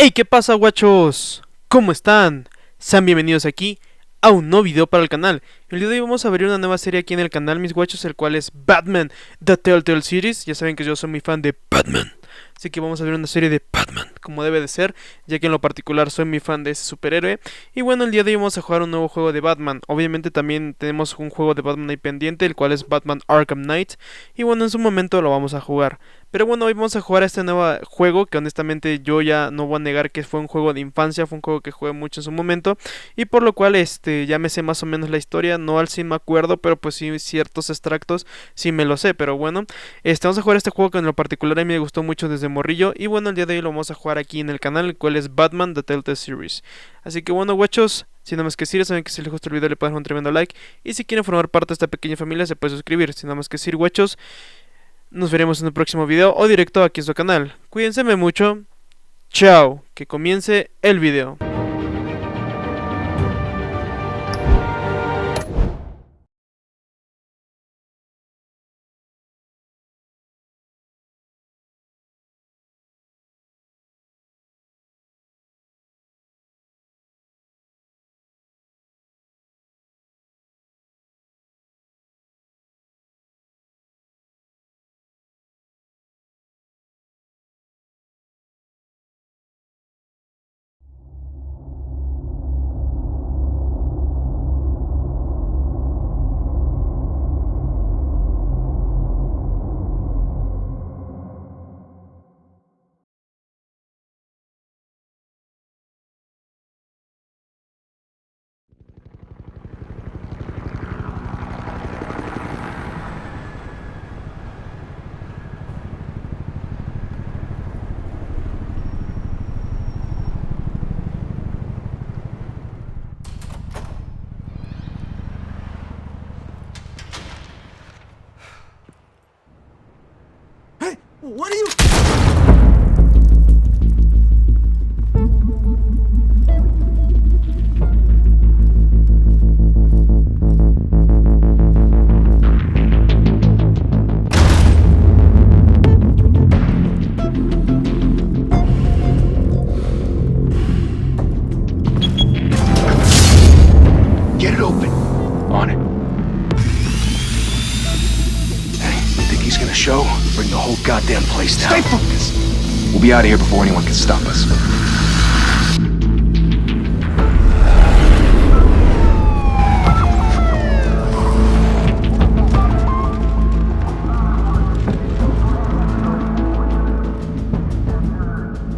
Hey, ¿qué pasa, guachos? ¿Cómo están? Sean bienvenidos aquí a un nuevo video para el canal. El día de hoy vamos a abrir una nueva serie aquí en el canal, mis guachos, el cual es Batman, The Telltale Series. Ya saben que yo soy muy fan de Batman, así que vamos a ver una serie de Batman, como debe de ser, ya que en lo particular soy muy fan de ese superhéroe. Y bueno, el día de hoy vamos a jugar un nuevo juego de Batman. Obviamente también tenemos un juego de Batman ahí pendiente, el cual es Batman Arkham Knight. Y bueno, en su momento lo vamos a jugar. Pero bueno, hoy vamos a jugar a este nuevo juego que honestamente yo ya no voy a negar que fue un juego de infancia, fue un juego que jugué mucho en su momento y por lo cual ya me sé más o menos la historia, no al 100 me acuerdo, pero pues sí ciertos extractos sí me lo sé, pero bueno, vamos a jugar este juego que en lo particular a mí me gustó mucho desde morrillo y bueno, el día de hoy lo vamos a jugar aquí en el canal, el cual es Batman The Telltale Series. Así que bueno, guachos, sin nada más que decir, saben que si les gusta el video le pueden dar un tremendo like y si quieren formar parte de esta pequeña familia se puede suscribir. Sin nada más que decir, guachos, nos veremos en el próximo video o directo aquí en su canal. Cuídense mucho. Chao. Que comience el video. What are you... Get it open. On it. Hey, think he's gonna show? Bring the whole goddamn place down. Stay focused! We'll be out of here before anyone can stop us.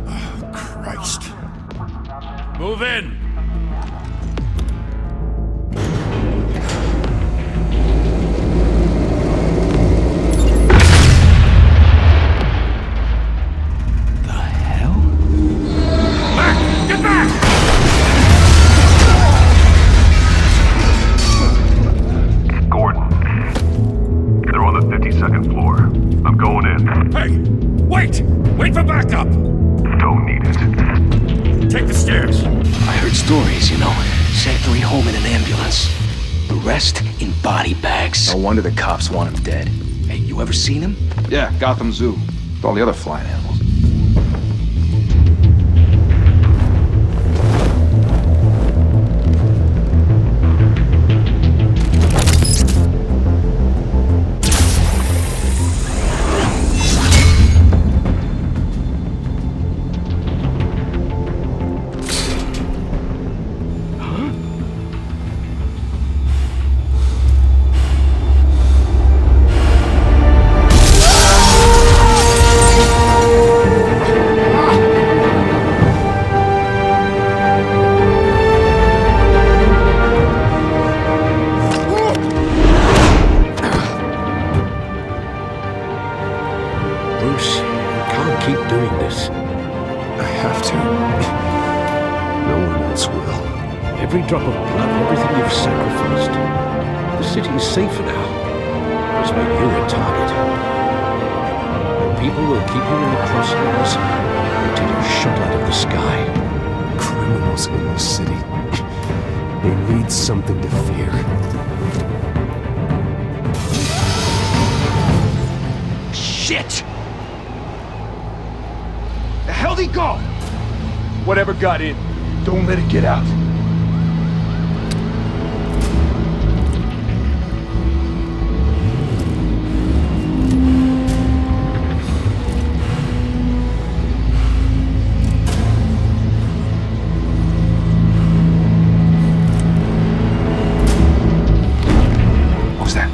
Oh, Christ. Move in! Wait for backup! Don't need it. Take the stairs. I heard stories, you know. Sent three home in an ambulance. The rest in body bags. No wonder the cops want him dead. Hey, you ever seen him? Yeah, Gotham Zoo. With all the other flying animals. Bruce, you can't keep doing this. I have to. No one else will. Every drop of blood, everything you've sacrificed. The city is safer now. It's made you a target. People will keep you in the crosshairs until you're shot out of the sky. Criminals in the city. They need something to fear. Shit! The hell did he go? whatever got in. Don't let it get out. What was that?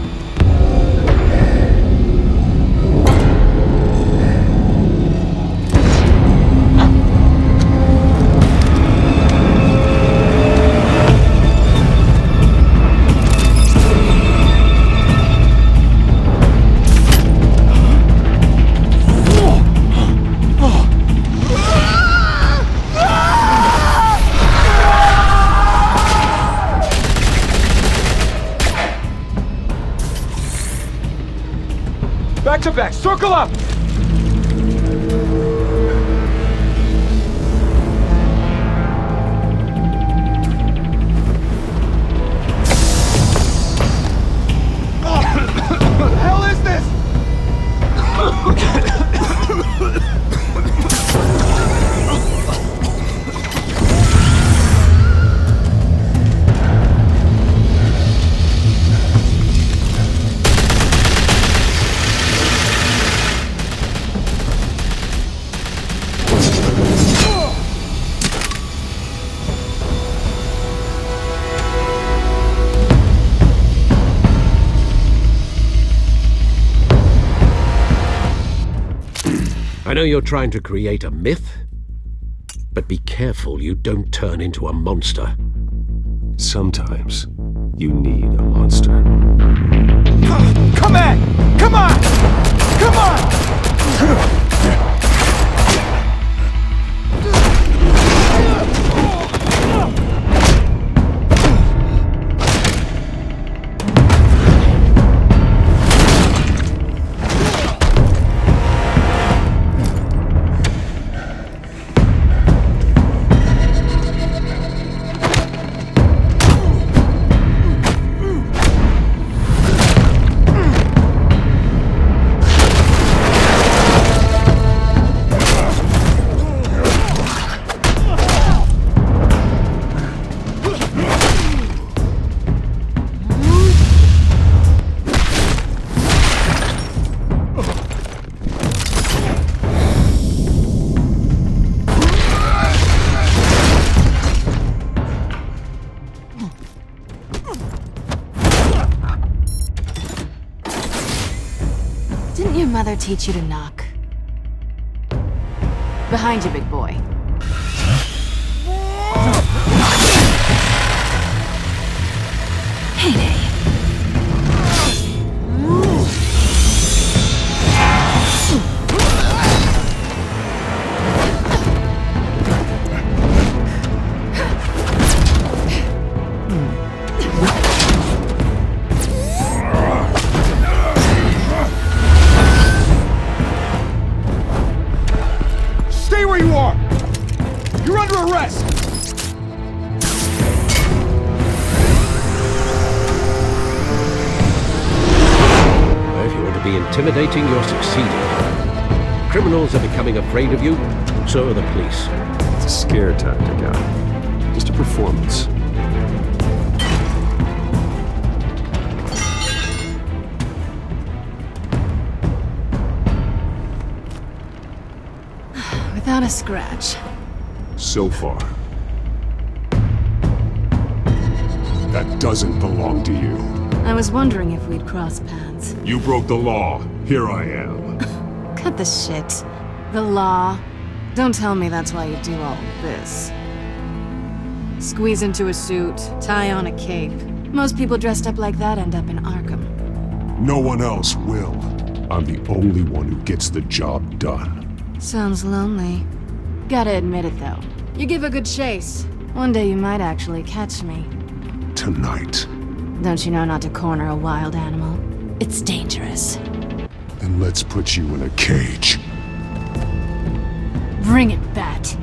Back to back, circle up! What the hell is this? I know you're trying to create a myth, but be careful you don't turn into a monster. Sometimes you need a monster. Come on! Come on! Come on! Didn't your mother teach you to knock? Behind you, big boy. Heyday. Stay where you are! You're under arrest! If you want to be intimidating, you're succeeding. Criminals are becoming afraid of you, so are the police. It's a scare tactic, Al. Just a performance. Without a scratch. So far. That doesn't belong to you. I was wondering if we'd cross paths. You broke the law. Here I am. Cut the shit. The law. Don't tell me that's why you do all this. Squeeze into a suit, tie on a cape. Most people dressed up like that end up in Arkham. No one else will. I'm the only one who gets the job done. Sounds lonely. Gotta admit it, though. You give a good chase. One day you might actually catch me. Tonight. Don't you know not to corner a wild animal? It's dangerous. Then let's put you in a cage. Bring it, Bat.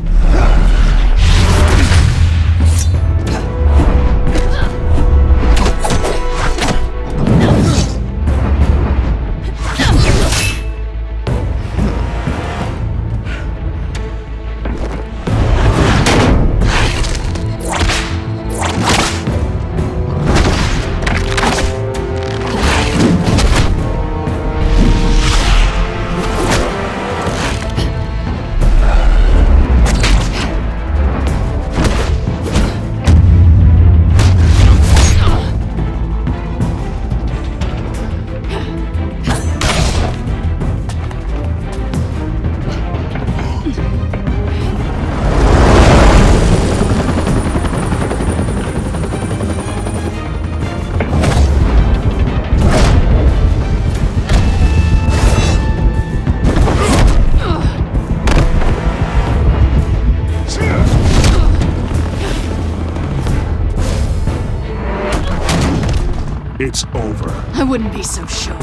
It's over. I wouldn't be so sure.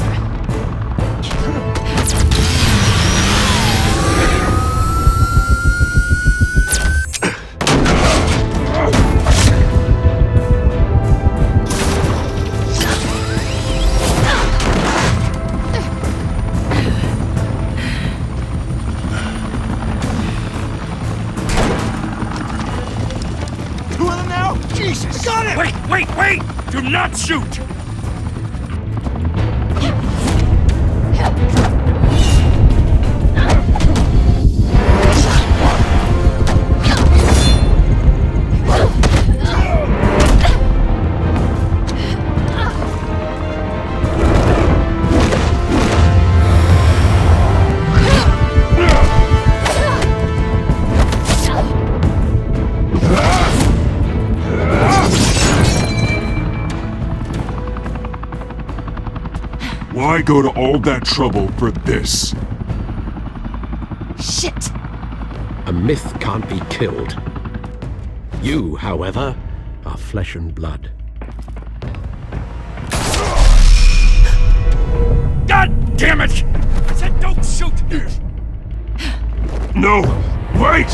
Two of them now? Jesus! Got it! Wait! Do not shoot! Why go to all that trouble for this? Shit! A myth can't be killed. You, however, are flesh and blood. God damn it! I said don't shoot! No! Wait!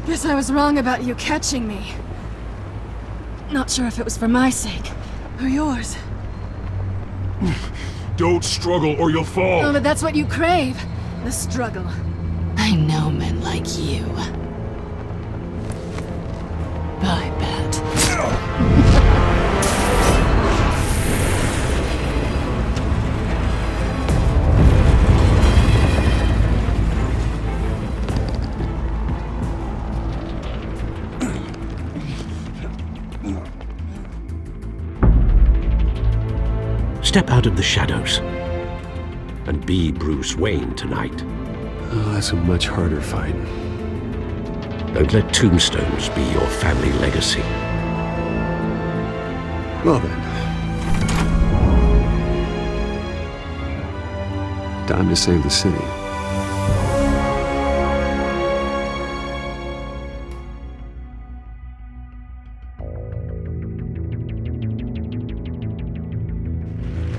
Guess I was wrong about you catching me. Not sure if it was for my sake, or yours. Don't struggle or you'll fall! Oh, but that's what you crave. The struggle. I know men like you. I bet. Step out of the shadows and be Bruce Wayne tonight. Oh, that's a much harder fight. Don't let tombstones be your family legacy. Well then. Time to save the city.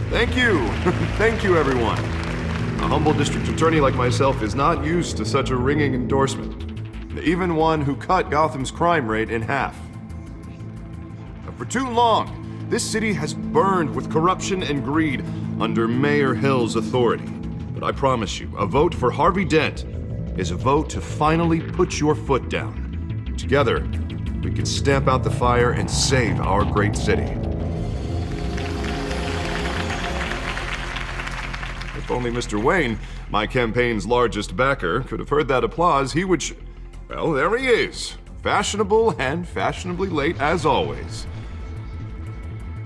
Thank you! Thank you, everyone. A humble district attorney like myself is not used to such a ringing endorsement. Even one who cut Gotham's crime rate in half. For too long, this city has burned with corruption and greed under Mayor Hill's authority. But I promise you, a vote for Harvey Dent is a vote to finally put your foot down. Together, we can stamp out the fire and save our great city. If only Mr. Wayne, my campaign's largest backer, could have heard that applause, he would well, there he is. Fashionable and fashionably late as always.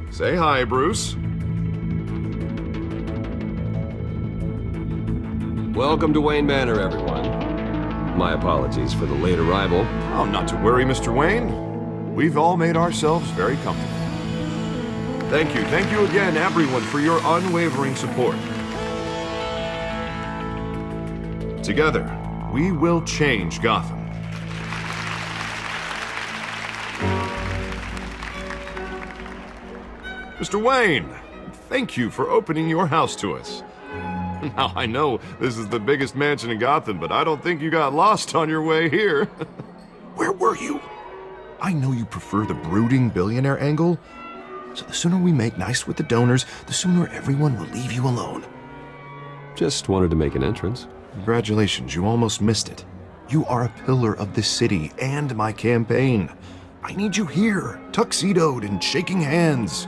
Say hi, Bruce. Welcome to Wayne Manor, everyone. My apologies for the late arrival. Oh, not to worry, Mr. Wayne. We've all made ourselves very comfortable. Thank you again, everyone, for your unwavering support. Together, we will change Gotham. Mr. Wayne, thank you for opening your house to us. Now, I know this is the biggest mansion in Gotham, but I don't think you got lost on your way here. Where were you? I know you prefer the brooding billionaire angle, so the sooner we make nice with the donors, the sooner everyone will leave you alone. Just wanted to make an entrance. Congratulations, you almost missed it. You are a pillar of this city and my campaign. I need you here, tuxedoed and shaking hands.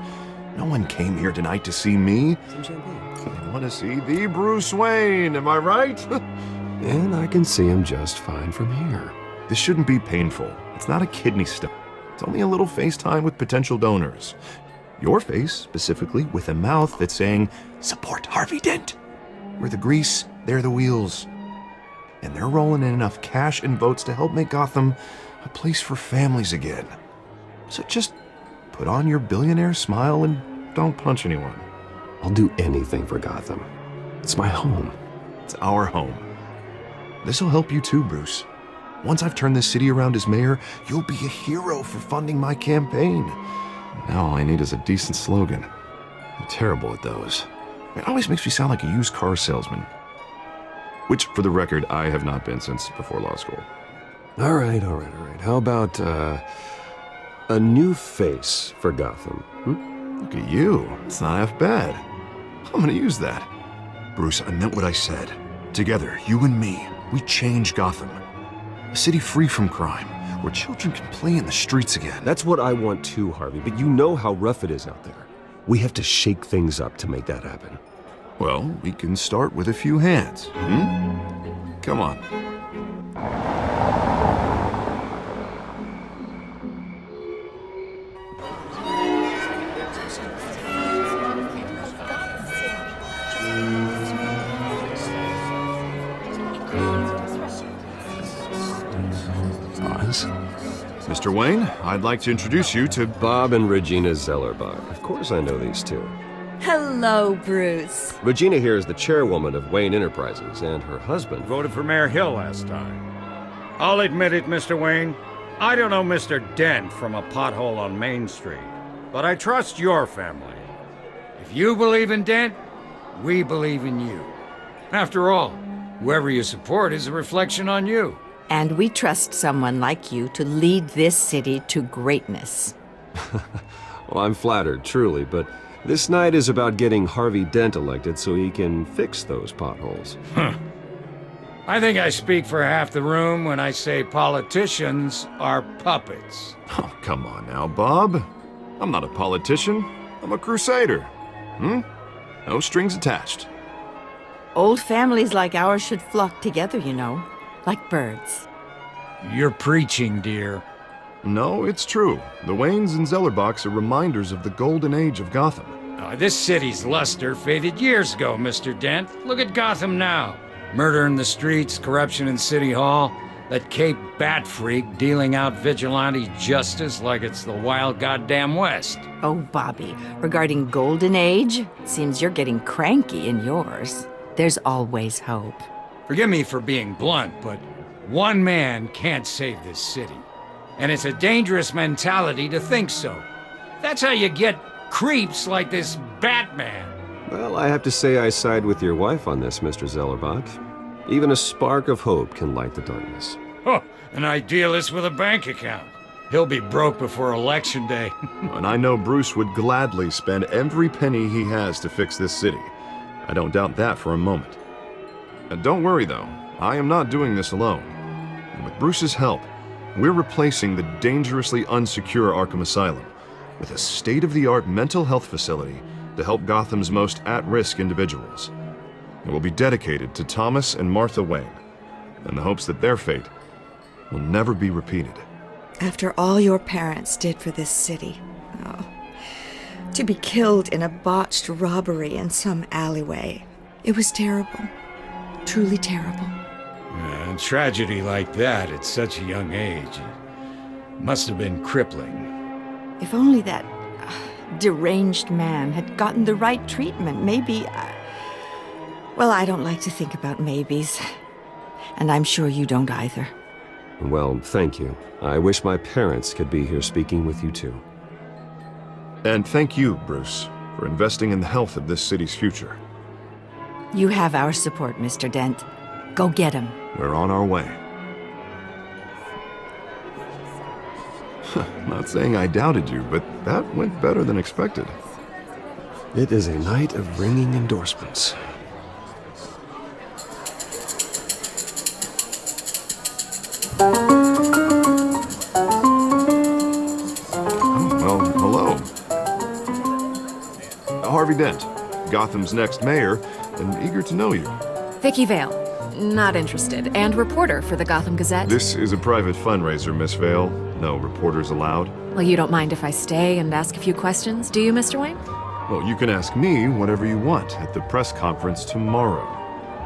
No one came here tonight to see me. They want to see the Bruce Wayne, am I right? And I can see him just fine from here. This shouldn't be painful. It's not a kidney stone. It's only a little FaceTime with potential donors. Your face, specifically, with a mouth that's saying, "Support Harvey Dent." We're the grease, they're the wheels. And they're rolling in enough cash and votes to help make Gotham a place for families again. So just put on your billionaire smile and don't punch anyone. I'll do anything for Gotham. It's my home. It's our home. This'll help you too, Bruce. Once I've turned this city around as mayor, you'll be a hero for funding my campaign. Now all I need is a decent slogan. I'm terrible at those. It always makes me sound like a used car salesman. Which, for the record, I have not been since before law school. All right. How about, a new face for Gotham? Look at you. It's not half bad. I'm gonna use that. Bruce, I meant what I said. Together, you and me, we change Gotham. A city free from crime, where children can play in the streets again. That's what I want too, Harvey, but you know how rough it is out there. We have to shake things up to make that happen. Well, we can start with a few hands, Come on. Mr. Wayne, I'd like to introduce you to Bob and Regina Zellerbach. Of course I know these two. Hello, Bruce. Regina here is the chairwoman of Wayne Enterprises, and her husband Voted for Mayor Hill last time. I'll admit it, Mr. Wayne. I don't know Mr. Dent from a pothole on Main Street, but I trust your family. If you believe in Dent, we believe in you. After all, whoever you support is a reflection on you. And we trust someone like you to lead this city to greatness. Well, I'm flattered, truly, but this night is about getting Harvey Dent elected so he can fix those potholes. I think I speak for half the room when I say politicians are puppets. Oh, come on now, Bob. I'm not a politician. I'm a crusader. No strings attached. Old families like ours should flock together, you know, like birds. You're preaching, dear. No, it's true. The Waynes and Zellerbachs are reminders of the golden age of Gotham. This city's luster faded years ago, Mr. Dent. Look at Gotham now. Murder in the streets, corruption in City Hall, that Cape Bat freak dealing out vigilante justice like it's the wild goddamn West. Oh, Bobby, regarding Golden Age, it seems you're getting cranky in yours. There's always hope. Forgive me for being blunt, but one man can't save this city. And it's a dangerous mentality to think so. That's how you get creeps like this Batman. Well, I have to say I side with your wife on this, Mr. Zellerbach. Even a spark of hope can light the darkness. Oh, an idealist with a bank account. He'll be broke before Election Day. And I know Bruce would gladly spend every penny he has to fix this city. I don't doubt that for a moment. And don't worry, though. I am not doing this alone. And with Bruce's help, we're replacing the dangerously unsecure Arkham Asylum with a state-of-the-art mental health facility to help Gotham's most at-risk individuals. It will be dedicated to Thomas and Martha Wayne, in the hopes that their fate will never be repeated. After all your parents did for this city, to be killed in a botched robbery in some alleyway, it was terrible. Truly terrible. A tragedy like that at such a young age must have been crippling. If only that deranged man had gotten the right treatment, maybe... Well, I don't like to think about maybes. And I'm sure you don't either. Well, thank you. I wish my parents could be here speaking with you too. And thank you, Bruce, for investing in the health of this city's future. You have our support, Mr. Dent. Go get him. We're on our way. Not saying I doubted you, but that went better than expected. It is a night of ringing endorsements. Harvey Dent, Gotham's next mayor, and eager to know you. Vicky Vale. Not interested. And reporter for the Gotham Gazette. This is a private fundraiser, Miss Vale. No reporters allowed. Well, you don't mind if I stay and ask a few questions, do you, Mr. Wayne? Well, you can ask me whatever you want at the press conference tomorrow.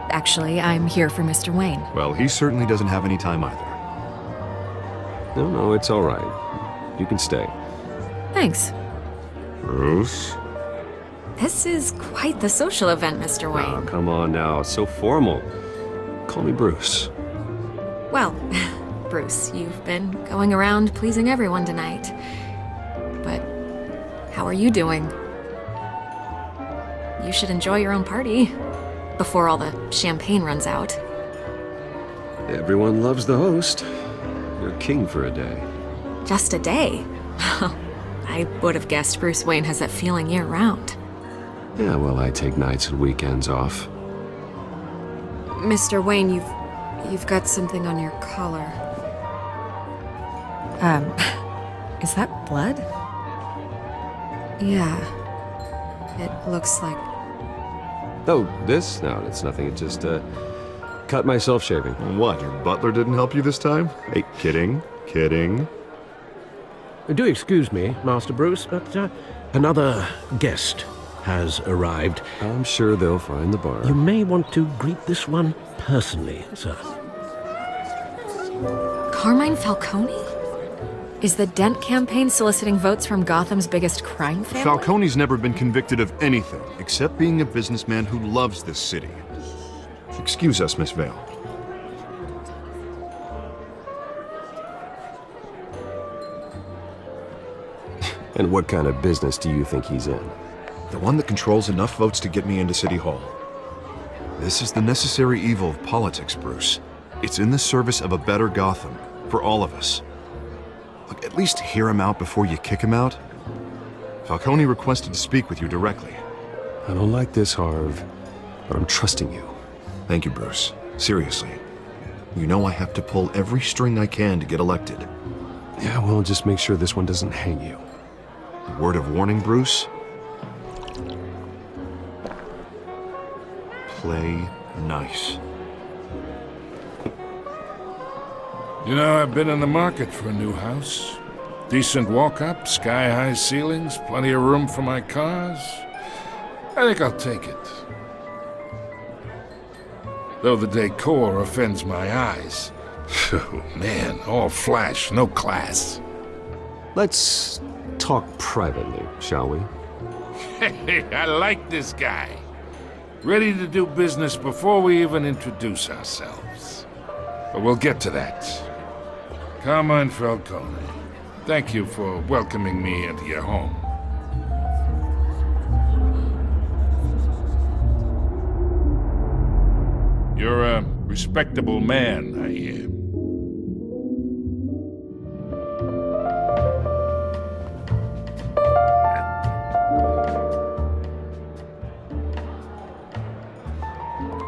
Actually, I'm here for Mr. Wayne. Well, he certainly doesn't have any time either. No, it's all right. You can stay. Thanks. Bruce? This is quite the social event, Mr. Wayne. Oh, come on now. It's so formal. Call me Bruce. Well, Bruce, you've been going around pleasing everyone tonight. But how are you doing? You should enjoy your own party before all the champagne runs out. Everyone loves the host. You're king for a day. Just a day? I would have guessed Bruce Wayne has that feeling year-round. Yeah, well, I take nights and weekends off. Mr. Wayne, you've got something on your collar. Is that blood? Yeah. It looks like... Oh, this? No, it's nothing. It just, cut myself shaving. What, your butler didn't help you this time? Hey, kidding. Do excuse me, Master Bruce, but another guest has arrived. I'm sure they'll find the bar. You may want to greet this one personally, sir. Carmine Falcone? Is the Dent campaign soliciting votes from Gotham's biggest crime family? Falcone's never been convicted of anything except being a businessman who loves this city. Excuse us, Miss Vale. And what kind of business do you think he's in? The one that controls enough votes to get me into City Hall. This is the necessary evil of politics, Bruce. It's in the service of a better Gotham, for all of us. Look, at least hear him out before you kick him out. Falcone requested to speak with you directly. I don't like this, Harv, but I'm trusting you. Thank you, Bruce. Seriously. You know I have to pull every string I can to get elected. Yeah, well, just make sure this one doesn't hang you. Word of warning, Bruce? Play nice. You know, I've been in the market for a new house. Decent walk-up, sky-high ceilings, plenty of room for my cars. I think I'll take it. Though the decor offends my eyes. Oh, man, all flash, no class. Let's talk privately, shall we? Hey, I like this guy. Ready to do business before we even introduce ourselves. But we'll get to that. Carmine Falcone, thank you for welcoming me into your home. You're a respectable man, I hear.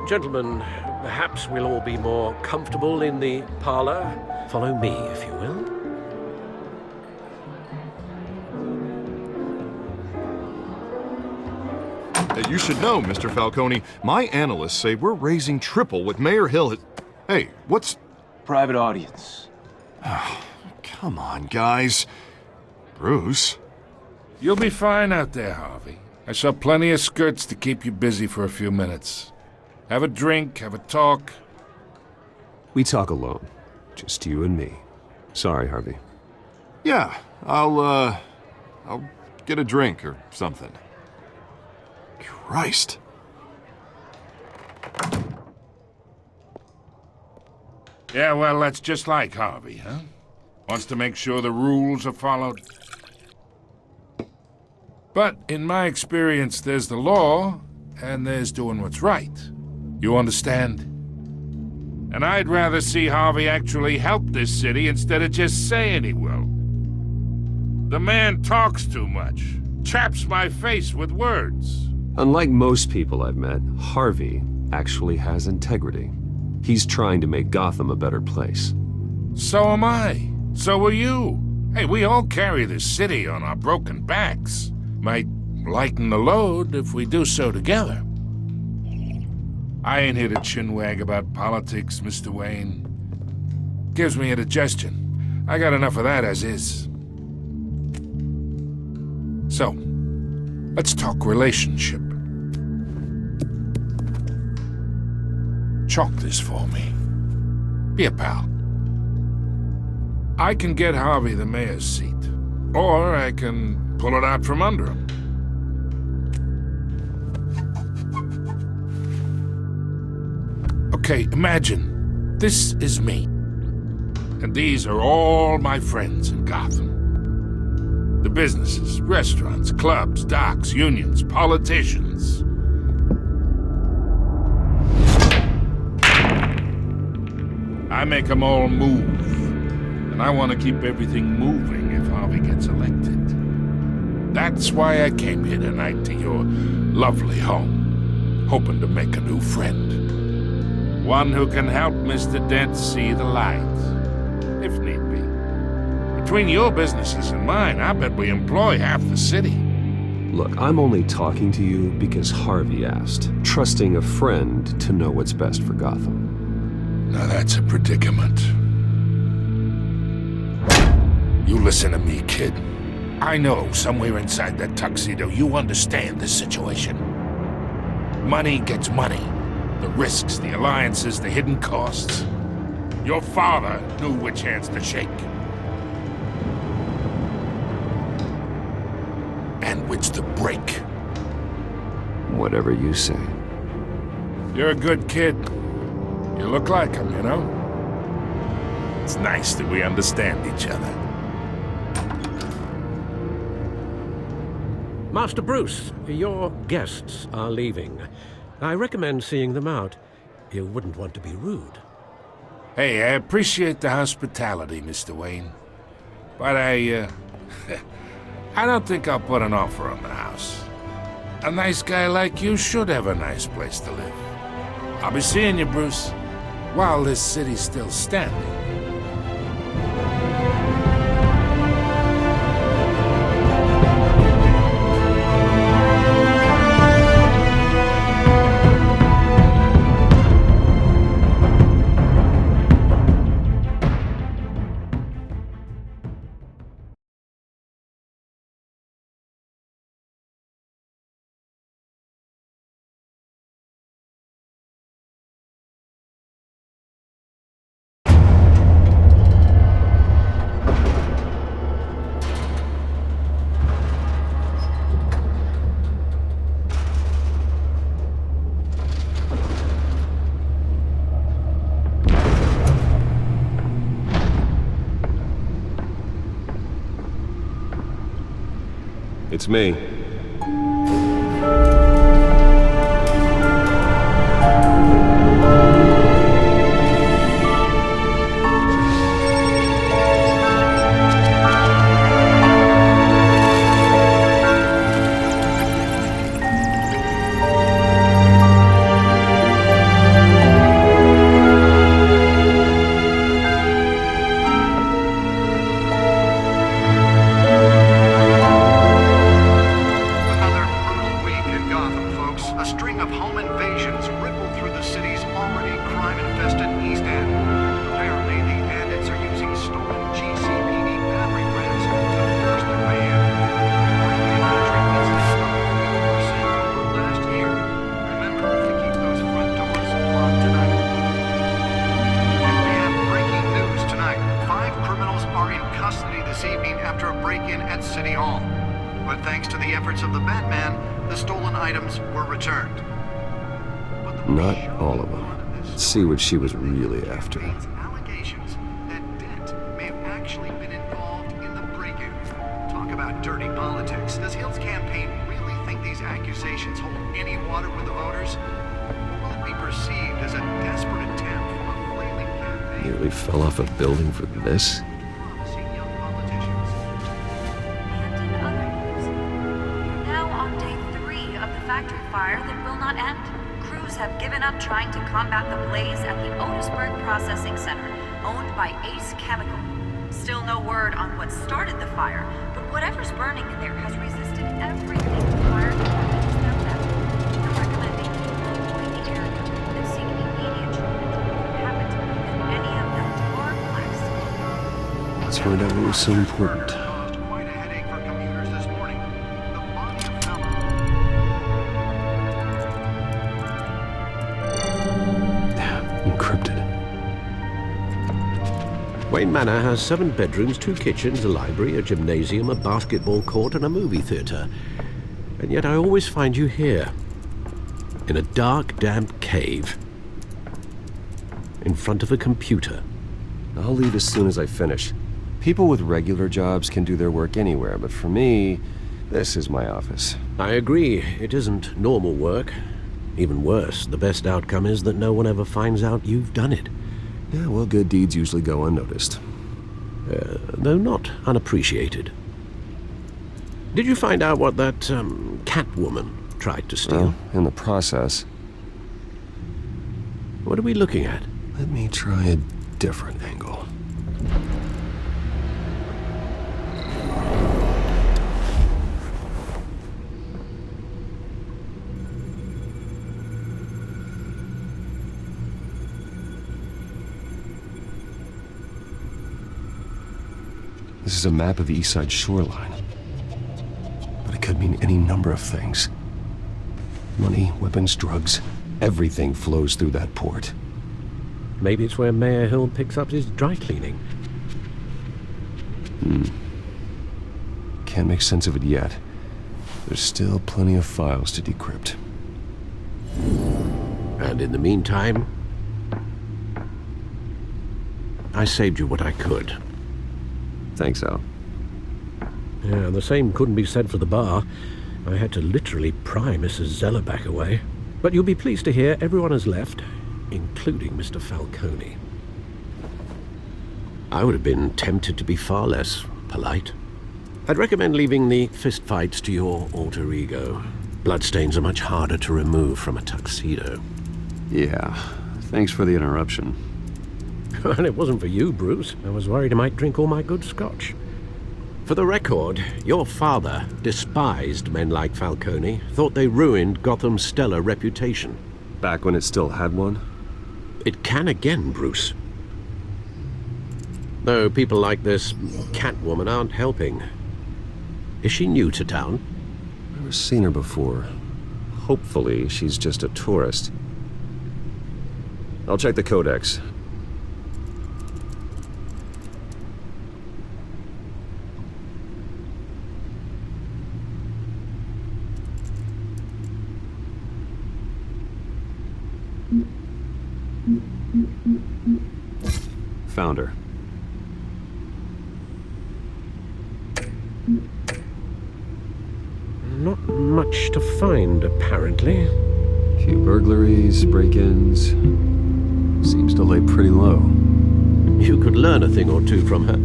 Gentlemen, perhaps we'll all be more comfortable in the parlor. Follow me, if you will. You should know, Mr. Falcone, my analysts say we're raising triple what Mayor Hill has... Hey, what's... Private audience. Oh, come on, guys. Bruce? You'll be fine out there, Harvey. I saw plenty of skirts to keep you busy for a few minutes. Have a drink, have a talk. We talk alone. Just you and me. Sorry, Harvey. Yeah, I'll get a drink or something. Christ. Yeah, well, that's just like Harvey, huh? Wants to make sure the rules are followed. But in my experience, there's the law, and there's doing what's right. You understand? And I'd rather see Harvey actually help this city instead of just saying he will. The man talks too much, chaps my face with words. Unlike most people I've met, Harvey actually has integrity. He's trying to make Gotham a better place. So am I. So are you. Hey, we all carry this city on our broken backs. Might lighten the load if we do so together. I ain't here to chinwag about politics, Mr. Wayne. Gives me indigestion. I got enough of that as is. So, let's talk relationship. Chalk this for me. Be a pal. I can get Harvey the mayor's seat, or I can pull it out from under him. Okay, imagine this is me, and these are all my friends in Gotham. The businesses, restaurants, clubs, docks, unions, politicians. I make them all move, and I want to keep everything moving if Harvey gets elected. That's why I came here tonight to your lovely home, hoping to make a new friend. One who can help Mr. Dent see the light, if need be. Between your businesses and mine, I bet we employ half the city. Look, I'm only talking to you because Harvey asked, trusting a friend to know what's best for Gotham. Now that's a predicament. You listen to me, kid. I know somewhere inside that tuxedo you understand this situation. Money gets money. The risks, the alliances, the hidden costs. Your father knew which hands to shake. And which to break. Whatever you say. You're a good kid. You look like him, you know? It's nice that we understand each other. Master Bruce, your guests are leaving. I recommend seeing them out. You wouldn't want to be rude. Hey, I appreciate the hospitality, Mr. Wayne. But I don't think I'll put an offer on the house. A nice guy like you should have a nice place to live. I'll be seeing you, Bruce, while this city's still standing. It's me. Not all of them. Let's see what she was really after. Allegations that Dent may have actually been involved in the break-in. Talk about dirty politics. Does Hill's campaign really think these accusations hold any water with the voters? Or will it be perceived as a desperate attempt from a flailing campaign? Nearly fell off a building for this? Fire that will not end. Crews have given up trying to combat the blaze at the Otisburg Processing Center, owned by Ace Chemical. Still no word on what started the fire, but whatever's burning in there has resisted everything the fire find out what was so important. Encrypted. Wayne Manor has 7 bedrooms, 2 kitchens, a library, a gymnasium, a basketball court, and a movie theatre. And yet I always find you here, in a dark, damp cave, in front of a computer. I'll leave as soon as I finish. People with regular jobs can do their work anywhere, but for me, this is my office. I agree, it isn't normal work. Even worse, the best outcome is that no one ever finds out you've done it. Yeah, well, good deeds usually go unnoticed. Though not unappreciated. Did you find out what that, Catwoman tried to steal? Well, in the process. What are we looking at? Let me try a different angle. This is a map of the East Side shoreline. But it could mean any number of things. Money, weapons, drugs, everything flows through that port. Maybe it's where Mayor Hill picks up his dry cleaning. Can't make sense of it yet. There's still plenty of files to decrypt. And in the meantime, I saved you what I could. Thanks, Al. Yeah, the same couldn't be said for the bar. I had to literally pry Mrs. Zeller back away. But you'll be pleased to hear everyone has left, including Mr. Falcone. I would have been tempted to be far less polite. I'd recommend leaving the fistfights to your alter ego. Bloodstains are much harder to remove from a tuxedo. Yeah, thanks for the interruption. And it wasn't for you, Bruce. I was worried I might drink all my good scotch. For the record, your father despised men like Falcone, thought they ruined Gotham's stellar reputation. Back when it still had one? It can again, Bruce. Though people like this Catwoman aren't helping. Is she new to town? Never seen her before. Hopefully, she's just a tourist. I'll check the codex. Found her. Not much to find, apparently. Few burglaries, break-ins. Seems to lay pretty low. You could learn a thing or two from her.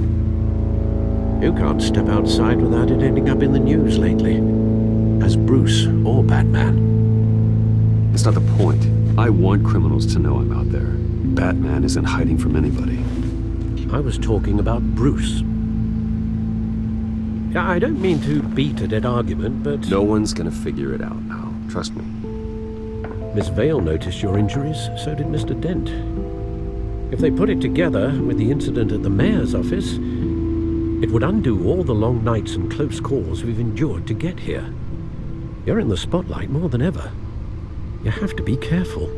You can't step outside without it ending up in the news lately. As Bruce or Batman. It's not the point. I want criminals to know I'm out there. Batman isn't hiding from anybody. I was talking about Bruce. I don't mean to beat a dead argument, but... No one's gonna figure it out now. Trust me. Miss Vale noticed your injuries, so did Mr. Dent. If they put it together with the incident at the mayor's office, it would undo all the long nights and close calls we've endured to get here. You're in the spotlight more than ever. You have to be careful.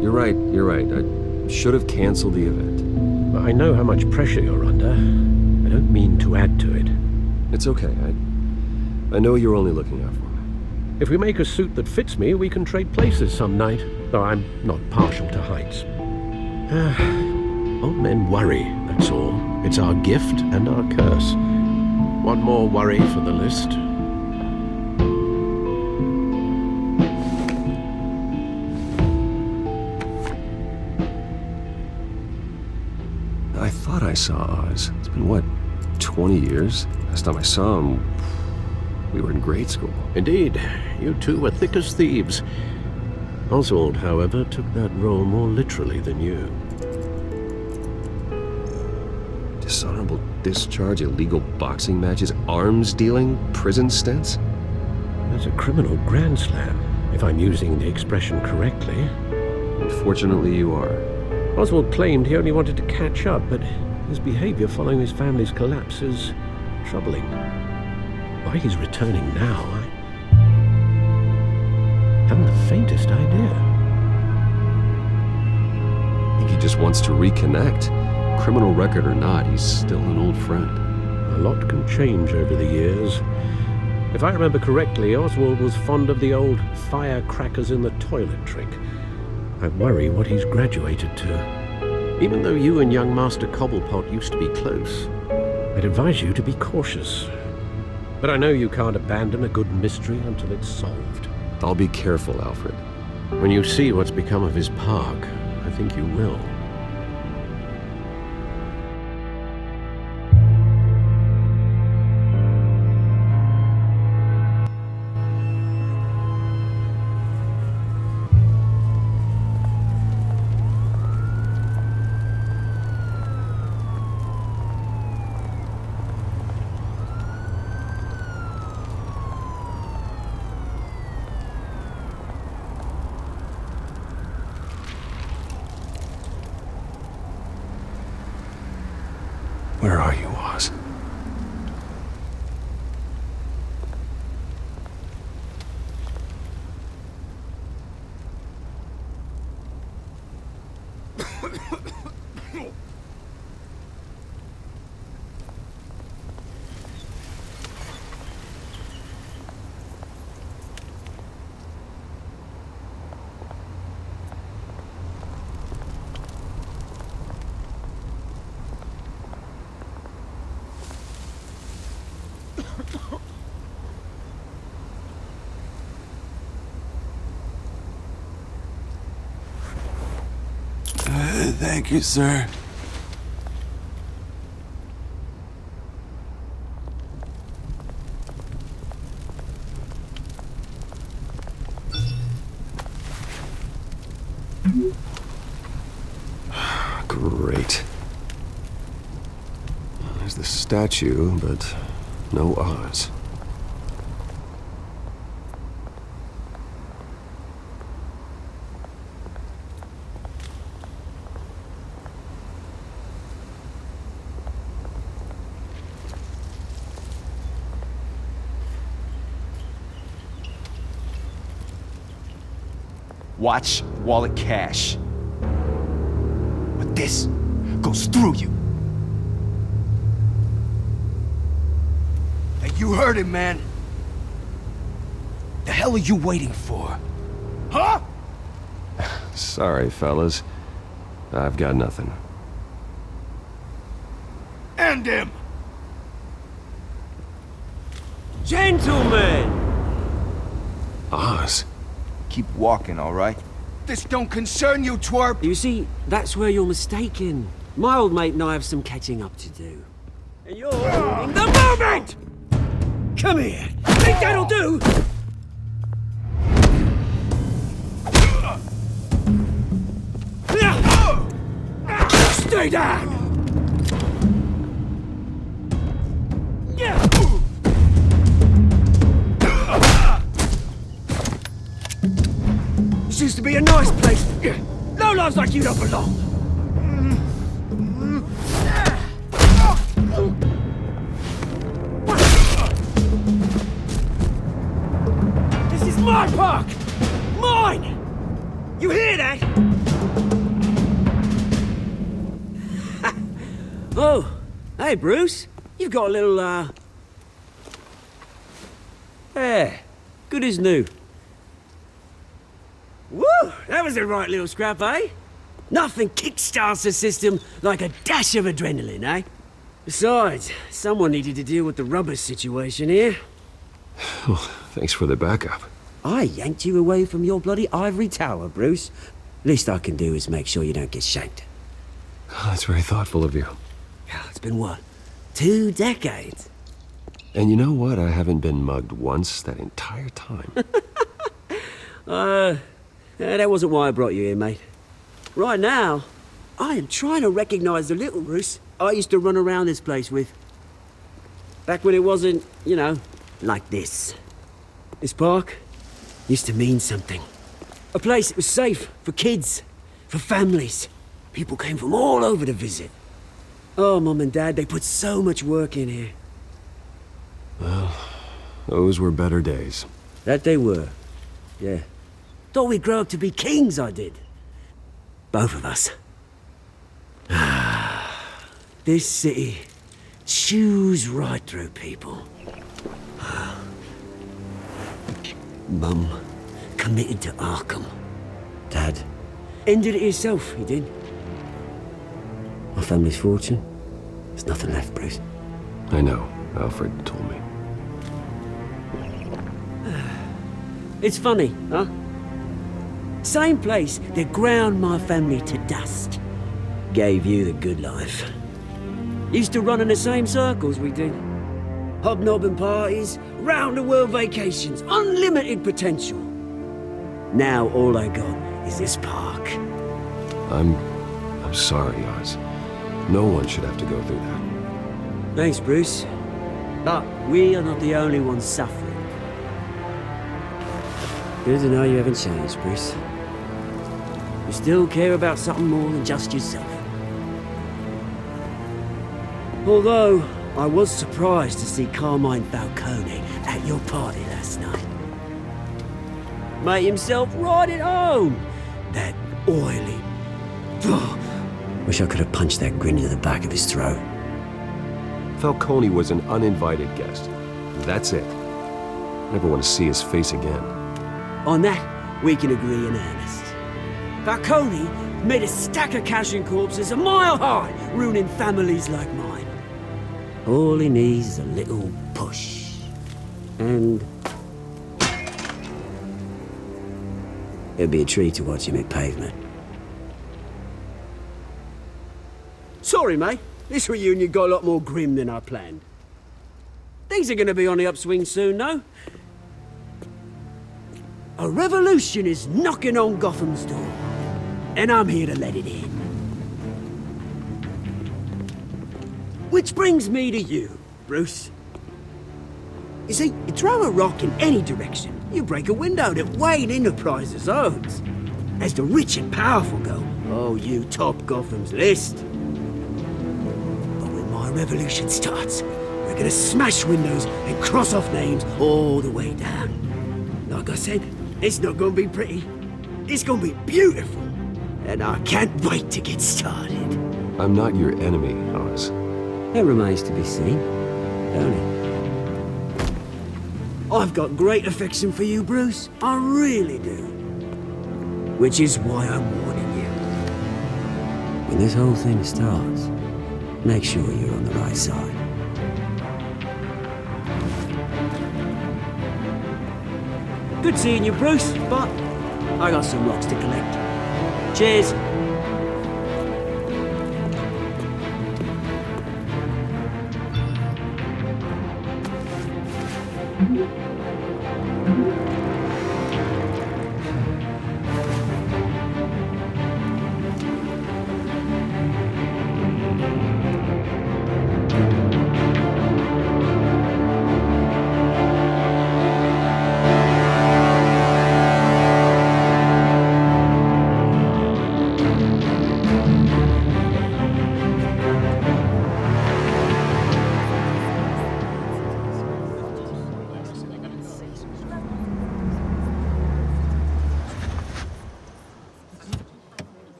You're right. I should have canceled the event. I know how much pressure you're under. I don't mean to add to it. It's okay. I know you're only looking out for me. If we make a suit that fits me, we can trade places some night, though I'm not partial to heights. Old men worry, that's all. It's our gift and our curse. One more worry for the list. I thought I saw Oz. It's been, what, 20 years? Last time I saw him, we were in grade school. Indeed. You two were thick as thieves. Oswald, however, took that role more literally than you. Dishonorable discharge, illegal boxing matches, arms dealing, prison stints? That's a criminal grand slam, if I'm using the expression correctly. Unfortunately, you are. Oswald claimed he only wanted to catch up, but His behavior following his family's collapse is troubling. Why he's returning now, I haven't the faintest idea. I think he just wants to reconnect. Criminal record or not, he's still an old friend. A lot can change over the years. If I remember correctly, Oswald was fond of the old firecrackers in the toilet trick. I worry what he's graduated to. Even though you and young Master Cobblepot used to be close, I'd advise you to be cautious. But I know you can't abandon a good mystery until it's solved. I'll be careful, Alfred. When you see what's become of his park, I think you will. Where are you, Oz? Thank you, sir. Great. There's the statue, but no Oz. Watch wallet cash. But this goes through you. Hey, you heard it, man. The hell are you waiting for? Huh? Sorry, fellas. I've got nothing. End him! Gentlemen! Oz? Keep walking, all right? This don't concern you, twerp! You see, that's where you're mistaken. My old mate and I have some catching up to do. And you're in the moment! Come here! Think that'll do? Stay down! This used to be a nice place. No lives like you don't belong. This is my park! Mine! You hear that? Oh, hey Bruce. You've got a little, Yeah, good as new. Woo! That was a right little scrap, eh? Nothing kickstarts the system like a dash of adrenaline, eh? Besides, someone needed to deal with the rubber situation here. Well, thanks for the backup. I yanked you away from your bloody ivory tower, Bruce. Least I can do is make sure you don't get shanked. Oh, that's very thoughtful of you. It's been what? 2 decades? And you know what? I haven't been mugged once that entire time. That wasn't why I brought you here, mate. Right now, I am trying to recognize the little Bruce I used to run around this place with. Back when it wasn't, you know, like this. This park used to mean something. A place that was safe for kids, for families. People came from all over to visit. Oh, Mum and Dad, they put so much work in here. Well, those were better days. That they were. Yeah. Thought we'd grow up to be kings, I did. Both of us. This city chews right through people. Mum committed to Arkham. Dad ended it himself, he did. My family's fortune. There's nothing left, Bruce. I know. Alfred told me. It's funny, huh? Same place that ground my family to dust. Gave you the good life. Used to run in the same circles we did. Hobnobbing parties, round-the-world vacations, unlimited potential. Now all I got is this park. I'm sorry, Oz. No one should have to go through that. Thanks, Bruce. But we are not the only ones suffering. Good to know you haven't changed, Bruce. You still care about something more than just yourself. Although, I was surprised to see Carmine Falcone at your party last night. Made himself right at home. That oily... Wish I could have punched that grin into the back of his throat. Falcone was an uninvited guest. That's it. Never want to see his face again. On that, we can agree in earnest. Falcone made a stack of cash and corpses a mile high, ruining families like mine. All he needs is a little push. And... it'd be a treat to watch him hit pavement. Sorry, mate. This reunion got a lot more grim than I planned. Things are gonna be on the upswing soon, though. A revolution is knocking on Gotham's door, and I'm here to let it in. Which brings me to you, Bruce. You see, you throw a rock in any direction, you break a window that Wayne Enterprises owns. As the rich and powerful go, oh, you top Gotham's list. But when my revolution starts, we're gonna smash windows and cross off names all the way down. Like I said, it's not gonna be pretty. It's gonna be beautiful. And I can't wait to get started. I'm not your enemy, Oz. It remains to be seen, don't it? I've got great affection for you, Bruce. I really do. Which is why I'm warning you. When this whole thing starts, make sure you're on the right side. Good seeing you, Bruce, but I got some rocks to collect. Cheers.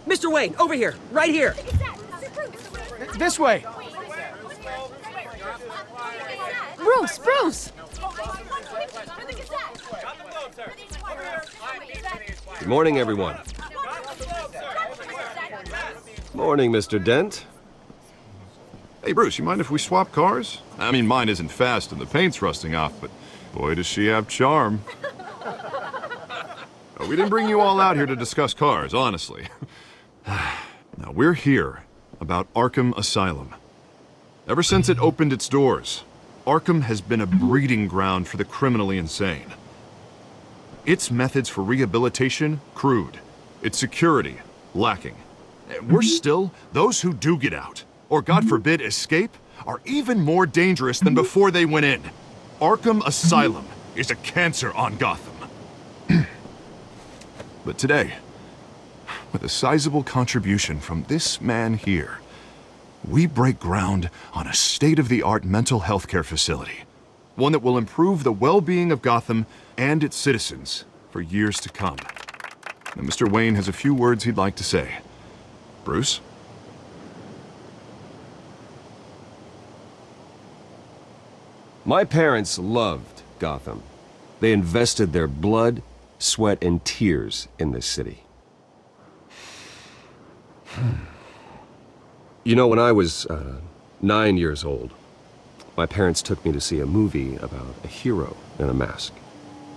Mr. Wayne, over here, right here. This way. Bruce! Good morning, everyone. Morning, Mr. Dent. Hey, Bruce, you mind if we swap cars? I mean, mine isn't fast and the paint's rusting off, but boy, does she have charm. We didn't bring you all out here to discuss cars, honestly. Now, we're here about Arkham Asylum. Ever since it opened its doors, Arkham has been a breeding ground for the criminally insane. Its methods for rehabilitation, crude. Its security, lacking. Worse still, those who do get out, or God forbid escape, are even more dangerous than before they went in. Arkham Asylum is a cancer on Gotham. But today, with a sizable contribution from this man here, we break ground on a state-of-the-art mental health care facility. One that will improve the well-being of Gotham and its citizens for years to come. Now, Mr. Wayne has a few words he'd like to say. Bruce? My parents loved Gotham. They invested their blood, sweat, and tears in this city. You know, when I was 9 years old, my parents took me to see a movie about a hero in a mask.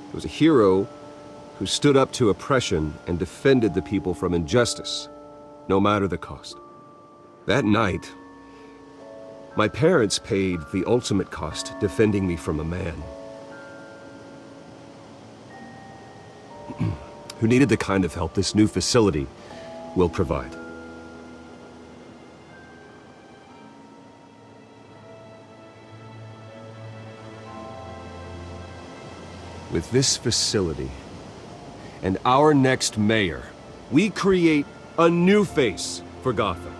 It was a hero who stood up to oppression and defended the people from injustice, no matter the cost. That night, my parents paid the ultimate cost defending me from a man who needed the kind of help this new facility will provide. With this facility and our next mayor, we create a new face for Gotham.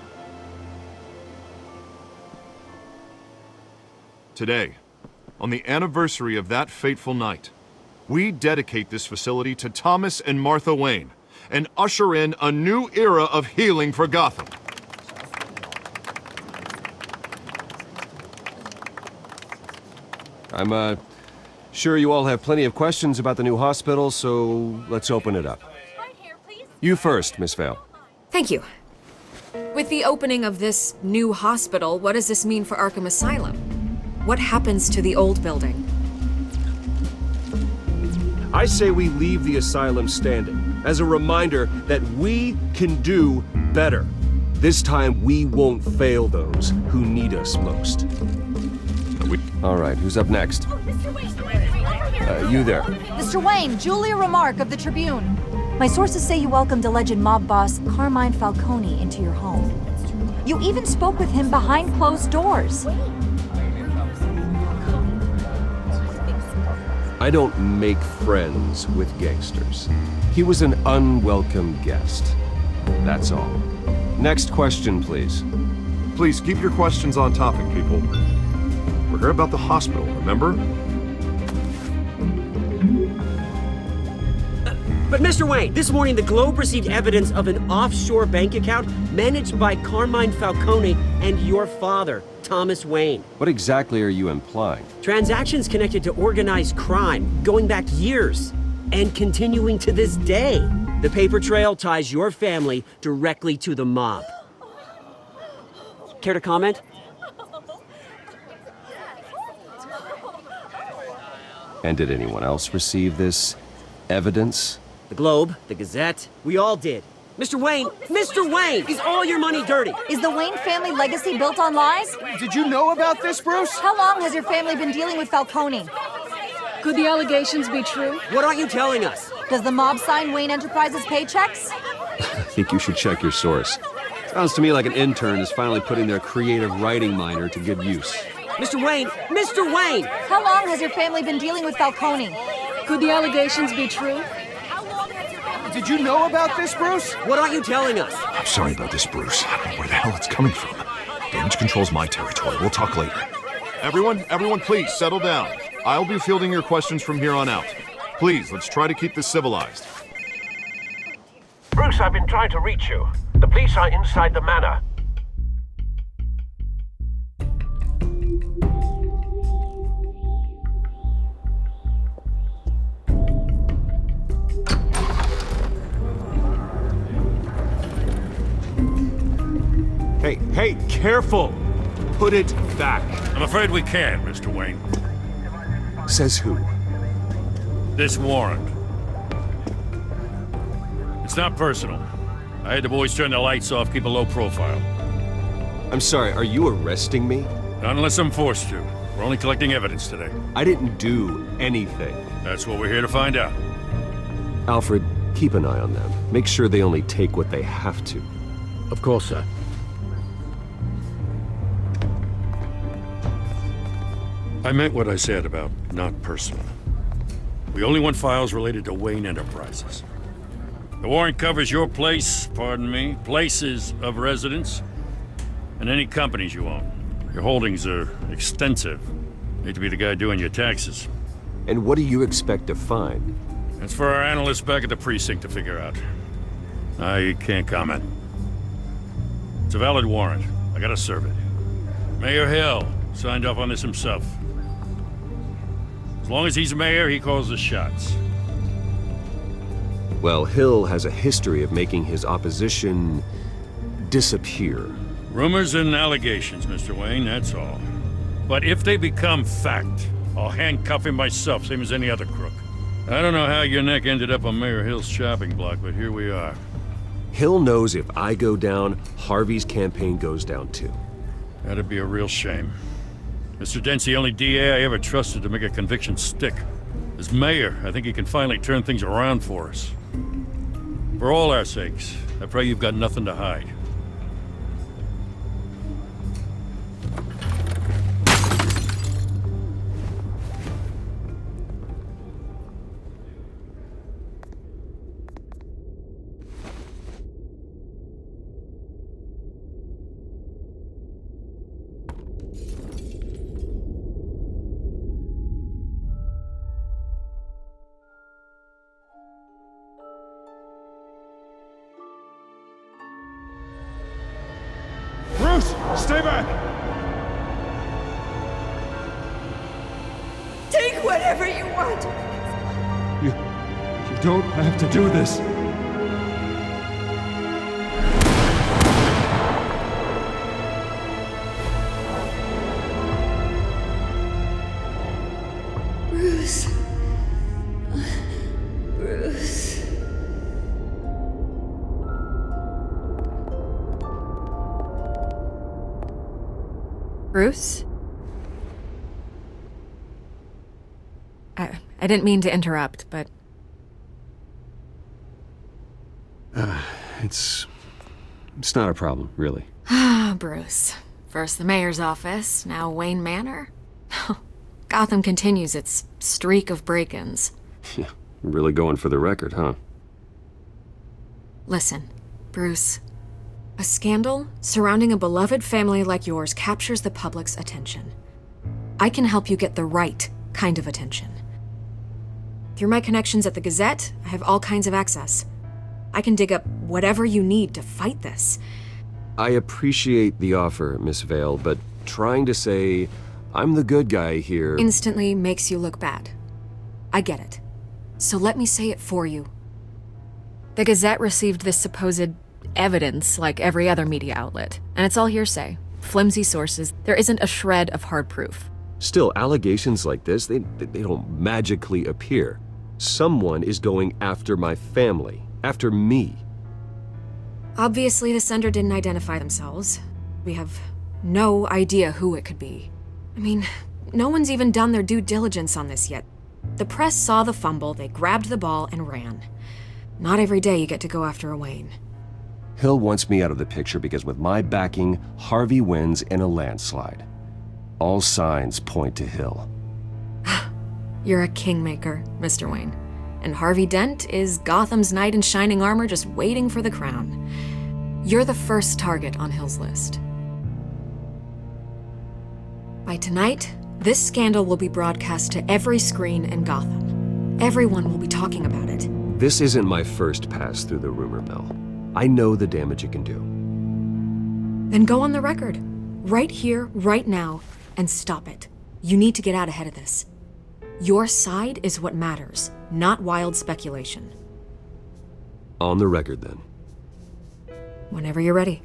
Today, on the anniversary of that fateful night, we dedicate this facility to Thomas and Martha Wayne and usher in a new era of healing for Gotham. I'm sure you all have plenty of questions about the new hospital, so let's open it up. You first, Miss Vale. Thank you. With the opening of this new hospital, what does this mean for Arkham Asylum? What happens to the old building? I say we leave the asylum standing as a reminder that we can do better. This time we won't fail those who need us most. All right, who's up next? You there. Mr. Wayne, Julia Remark of the Tribune. My sources say you welcomed alleged mob boss Carmine Falcone into your home. You even spoke with him behind closed doors. I don't make friends with gangsters. He was an unwelcome guest. That's all. Next question, please. Please keep your questions on topic, people. We're here about the hospital, remember? But Mr. Wayne, this morning the Globe received evidence of an offshore bank account managed by Carmine Falcone and your father, Thomas Wayne. What exactly are you implying? Transactions connected to organized crime, going back years, and continuing to this day. The paper trail ties your family directly to the mob. Care to comment? And did anyone else receive this evidence? The Globe, the Gazette, we all did. Mr. Wayne, is all your money dirty? Is the Wayne family legacy built on lies? Did you know about this, Bruce? How long has your family been dealing with Falcone? Could the allegations be true? What aren't you telling us? Does the mob sign Wayne Enterprises paychecks? I think you should check your source. Sounds to me like an intern is finally putting their creative writing minor to good use. Mr. Wayne! How long has your family been dealing with Falcone? Could the allegations be true? Did you know about this, Bruce? What aren't you telling us? I'm sorry about this, Bruce. I don't know where the hell it's coming from. Damage control's my territory. We'll talk later. Everyone, please, settle down. I'll be fielding your questions from here on out. Please, let's try to keep this civilized. Bruce, I've been trying to reach you. The police are inside the manor. Hey, careful! Put it back. I'm afraid we can't, Mr. Wayne. Says who? This warrant. It's not personal. I had the boys turn the lights off, keep a low profile. I'm sorry, are you arresting me? Not unless I'm forced to. We're only collecting evidence today. I didn't do anything. That's what we're here to find out. Alfred, keep an eye on them. Make sure they only take what they have to. Of course, sir. I meant what I said about not personal. We only want files related to Wayne Enterprises. The warrant covers your place, pardon me, places of residence, and any companies you own. Your holdings are extensive. Need to be the guy doing your taxes. And what do you expect to find? That's for our analysts back at the precinct to figure out. I can't comment. It's a valid warrant. I gotta serve it. Mayor Hill signed off on this himself. As long as he's mayor, he calls the shots. Well, Hill has a history of making his opposition disappear. Rumors and allegations, Mr. Wayne, that's all. But if they become fact, I'll handcuff him myself, same as any other crook. I don't know how your neck ended up on Mayor Hill's chopping block, but here we are. Hill knows if I go down, Harvey's campaign goes down too. That'd be a real shame. Mr. Dent's the only DA I ever trusted to make a conviction stick. As mayor, I think he can finally turn things around for us. For all our sakes, I pray you've got nothing to hide. Bruce, stay back! Take whatever you want. You don't have to do this. Bruce. Bruce. Bruce? I didn't mean to interrupt, but... It's not a problem, really. Ah, Bruce. First the mayor's office, now Wayne Manor. Gotham continues its streak of break-ins. Yeah, really going for the record, huh? Listen, Bruce. A scandal surrounding a beloved family like yours captures the public's attention. I can help you get the right kind of attention. Through my connections at the Gazette, I have all kinds of access. I can dig up whatever you need to fight this. I appreciate the offer, Miss Vale, but trying to say I'm the good guy here... Instantly makes you look bad. I get it. So let me say it for you. The Gazette received this supposed evidence like every other media outlet, and it's all hearsay. Flimsy sources. There isn't a shred of hard proof. Still, allegations like this, they don't magically appear. Someone is going after my family, after me. Obviously, the sender didn't identify themselves. We have no idea who it could be. I mean, no one's even done their due diligence on this yet. The press saw the fumble, they grabbed the ball and ran. Not every day you get to go after a Wayne. Hill wants me out of the picture because with my backing, Harvey wins in a landslide. All signs point to Hill. You're a kingmaker, Mr. Wayne. And Harvey Dent is Gotham's knight in shining armor just waiting for the crown. You're the first target on Hill's list. By tonight, this scandal will be broadcast to every screen in Gotham. Everyone will be talking about it. This isn't my first pass through the rumor mill. I know the damage it can do. Then go on the record. Right here, right now, and stop it. You need to get out ahead of this. Your side is what matters, not wild speculation. On the record, then. Whenever you're ready.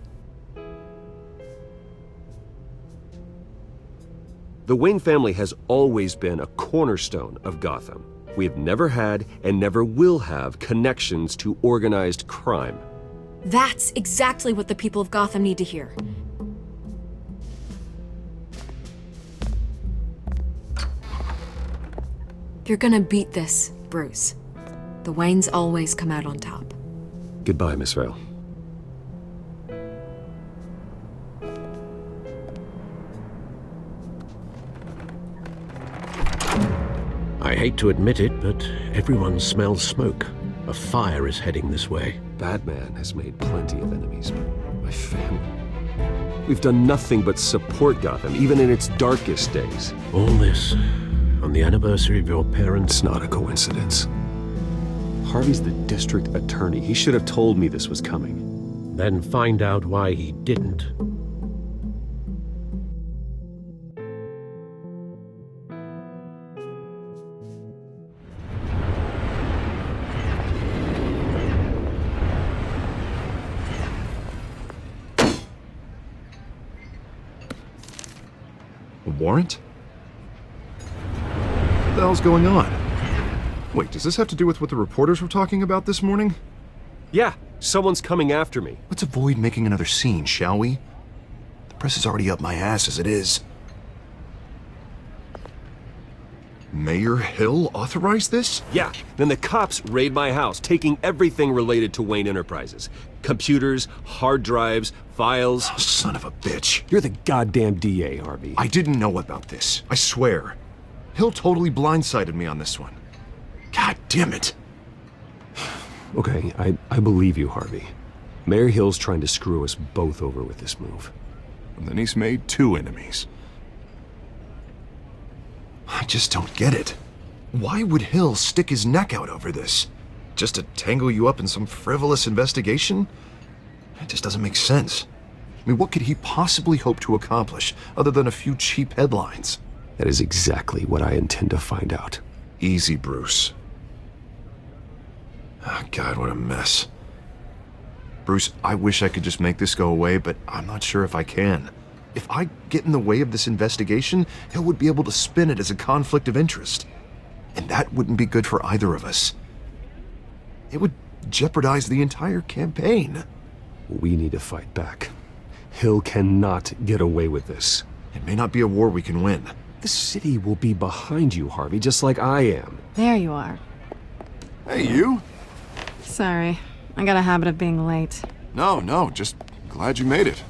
The Wayne family has always been a cornerstone of Gotham. We have never had and never will have connections to organized crime. That's exactly what the people of Gotham need to hear. You're gonna beat this, Bruce. The Waynes always come out on top. Goodbye, Miss Vale. I hate to admit it, but everyone smells smoke. A fire is heading this way. Batman has made plenty of enemies, but my family... We've done nothing but support Gotham, even in its darkest days. All this on the anniversary of your parents? It's not a coincidence. Harvey's the district attorney. He should have told me this was coming. Then find out why he didn't. A warrant? What the hell's going on? Wait, does this have to do with what the reporters were talking about this morning? Yeah, someone's coming after me. Let's avoid making another scene, shall we? The press is already up my ass as it is. Mayor Hill authorized this? Yeah, then the cops raid my house, taking everything related to Wayne Enterprises. Computers, hard drives, files. Oh, son of a bitch. You're the goddamn DA, Harvey. I didn't know about this. I swear. Hill totally blindsided me on this one. God damn it. Okay, I believe you, Harvey. Mayor Hill's trying to screw us both over with this move. And then he's made 2 enemies. I just don't get it. Why would Hill stick his neck out over this? Just to tangle you up in some frivolous investigation? It just doesn't make sense. I mean, what could he possibly hope to accomplish other than a few cheap headlines? That is exactly what I intend to find out. Easy, Bruce. Oh, God, what a mess. Bruce, I wish I could just make this go away, but I'm not sure if I can. If I get in the way of this investigation, Hill would be able to spin it as a conflict of interest. And that wouldn't be good for either of us. It would jeopardize the entire campaign. We need to fight back. Hill cannot get away with this. It may not be a war we can win. The city will be behind you, Harvey, just like I am. There you are. Hey, you? Sorry. I got a habit of being late. No, just glad you made it.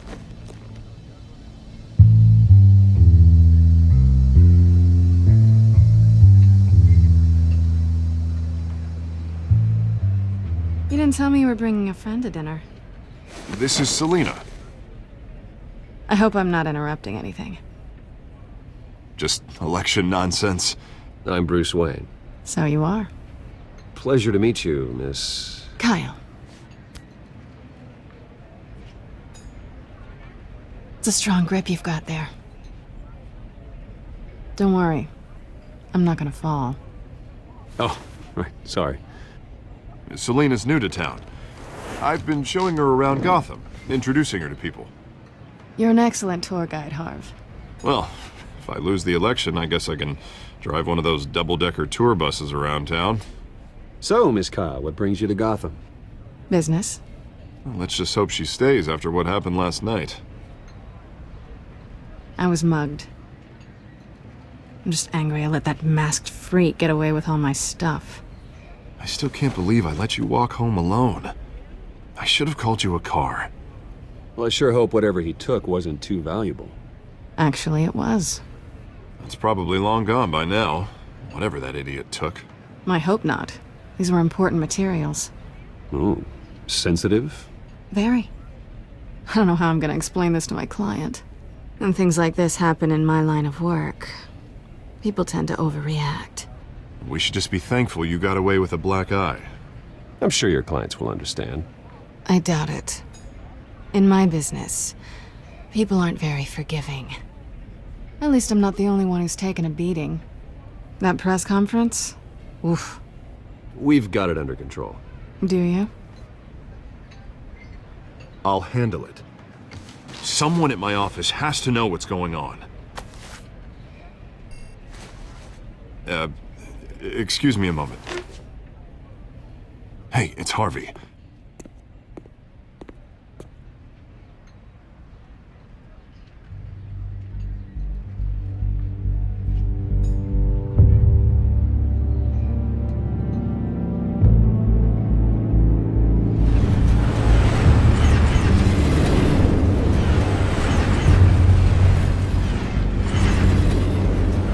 You didn't tell me you were bringing a friend to dinner. This is Selina. I hope I'm not interrupting anything. Just election nonsense. I'm Bruce Wayne. So you are. Pleasure to meet you, Miss... Kyle. It's a strong grip you've got there. Don't worry. I'm not gonna fall. Oh, right, sorry. Selina's new to town. I've been showing her around Gotham, introducing her to people. You're an excellent tour guide, Harv. Well, if I lose the election, I guess I can drive one of those double-decker tour buses around town. So, Miss Kyle, what brings you to Gotham? Business. Well, let's just hope she stays after what happened last night. I was mugged. I'm just angry I let that masked freak get away with all my stuff. I still can't believe I let you walk home alone. I should have called you a car. Well, I sure hope whatever he took wasn't too valuable. Actually, it was. It's probably long gone by now, whatever that idiot took. I hope not. These were important materials. Ooh, sensitive? Very. I don't know how I'm gonna explain this to my client. When things like this happen in my line of work, people tend to overreact. We should just be thankful you got away with a black eye. I'm sure your clients will understand. I doubt it. In my business, people aren't very forgiving. At least I'm not the only one who's taken a beating. That press conference? Oof. We've got it under control. Do you? I'll handle it. Someone at my office has to know what's going on. Excuse me a moment. Hey, it's Harvey.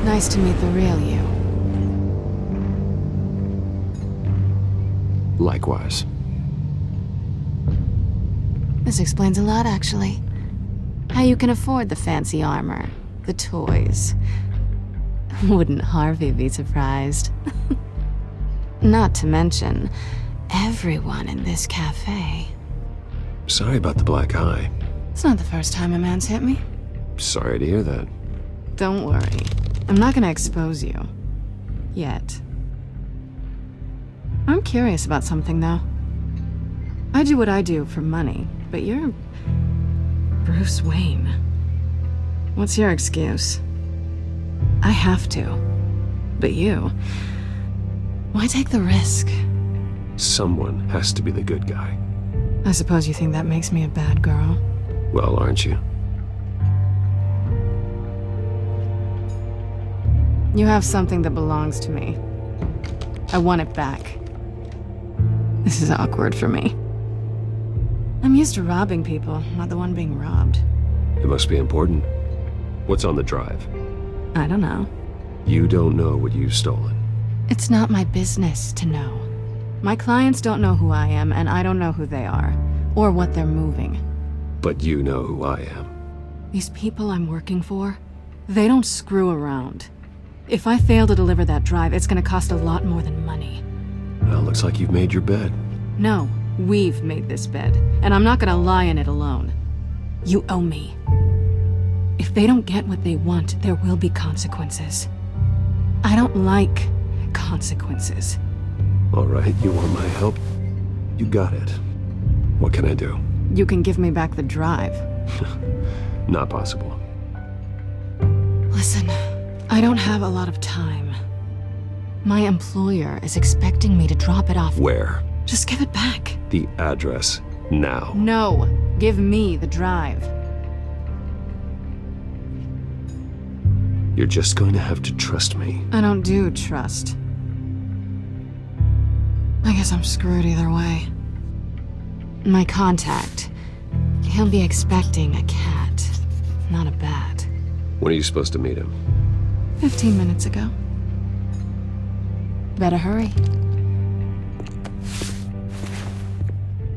Nice to meet the real you. Likewise. This explains a lot, actually. How you can afford the fancy armor, the toys. Wouldn't Harvey be surprised? Not to mention, everyone in this cafe. Sorry about the black eye. It's not the first time a man's hit me. Sorry to hear that. Don't worry. I'm not gonna expose you. Yet. I'm curious about something, though. I do what I do for money, but you're Bruce Wayne. What's your excuse? I have to. But you... why take the risk? Someone has to be the good guy. I suppose you think that makes me a bad girl. Well, aren't you? You have something that belongs to me. I want it back. This is awkward for me. I'm used to robbing people, not the one being robbed. It must be important. What's on the drive? I don't know. You don't know what you've stolen. It's not my business to know. My clients don't know who I am, and I don't know who they are, or what they're moving. But you know who I am. These people I'm working for, they don't screw around. If I fail to deliver that drive, it's gonna cost a lot more than money. Well, looks like you've made your bed. No, we've made this bed, and I'm not gonna lie in it alone. You owe me. If they don't get what they want, there will be consequences. I don't like consequences. All right, you want my help? You got it. What can I do? You can give me back the drive. Not possible. Listen, I don't have a lot of time. My employer is expecting me to drop it off. Where? Just give it back. The address, now. No, give me the drive. You're just going to have to trust me. I don't do trust. I guess I'm screwed either way. My contact, he'll be expecting a cat, not a bat. When are you supposed to meet him? 15 minutes ago. Better hurry.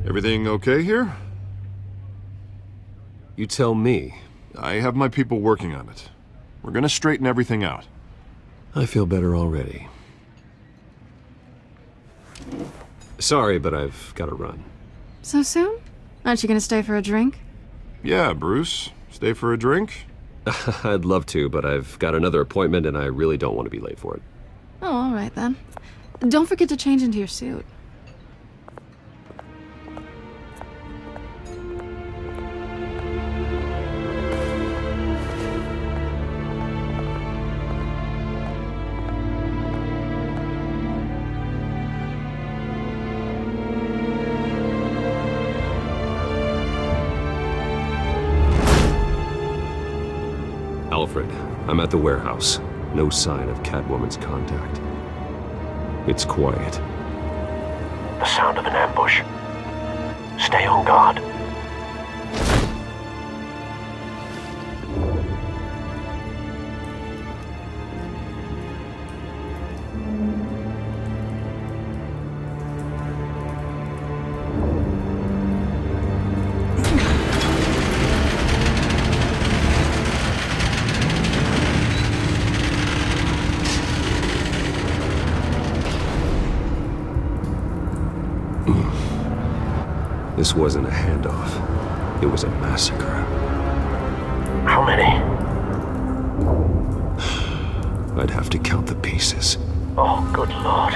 Everything okay here? You tell me. I have my people working on it. We're gonna straighten everything out. I feel better already. Sorry, but I've got to run. So soon? Aren't you gonna stay for a drink? Yeah, Bruce. Stay for a drink? I'd love to, but I've got another appointment and I really don't want to be late for it. Oh, all right then. Don't forget to change into your suit. Alfred, I'm at the warehouse. No sign of Catwoman's contact. It's quiet. The sound of an ambush. Stay on guard. This wasn't a handoff. It was a massacre. How many? I'd have to count the pieces. Oh, good lord.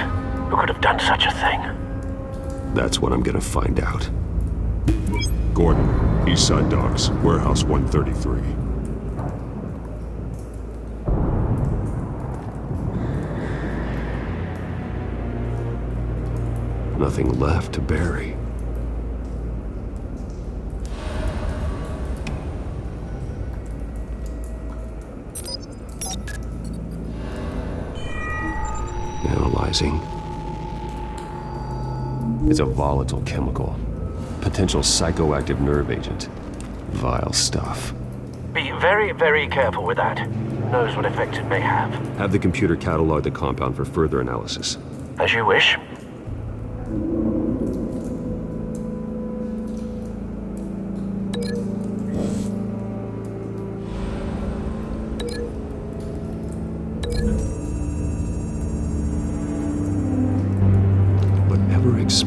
Who could have done such a thing? That's what I'm gonna find out. Gordon, Eastside Docks, Warehouse 133. Nothing left to bury. Analyzing. It's a volatile chemical. Potential psychoactive nerve agent. Vile stuff. Be very, very careful with that. Who knows what effect it may have. Have the computer catalog the compound for further analysis. As you wish.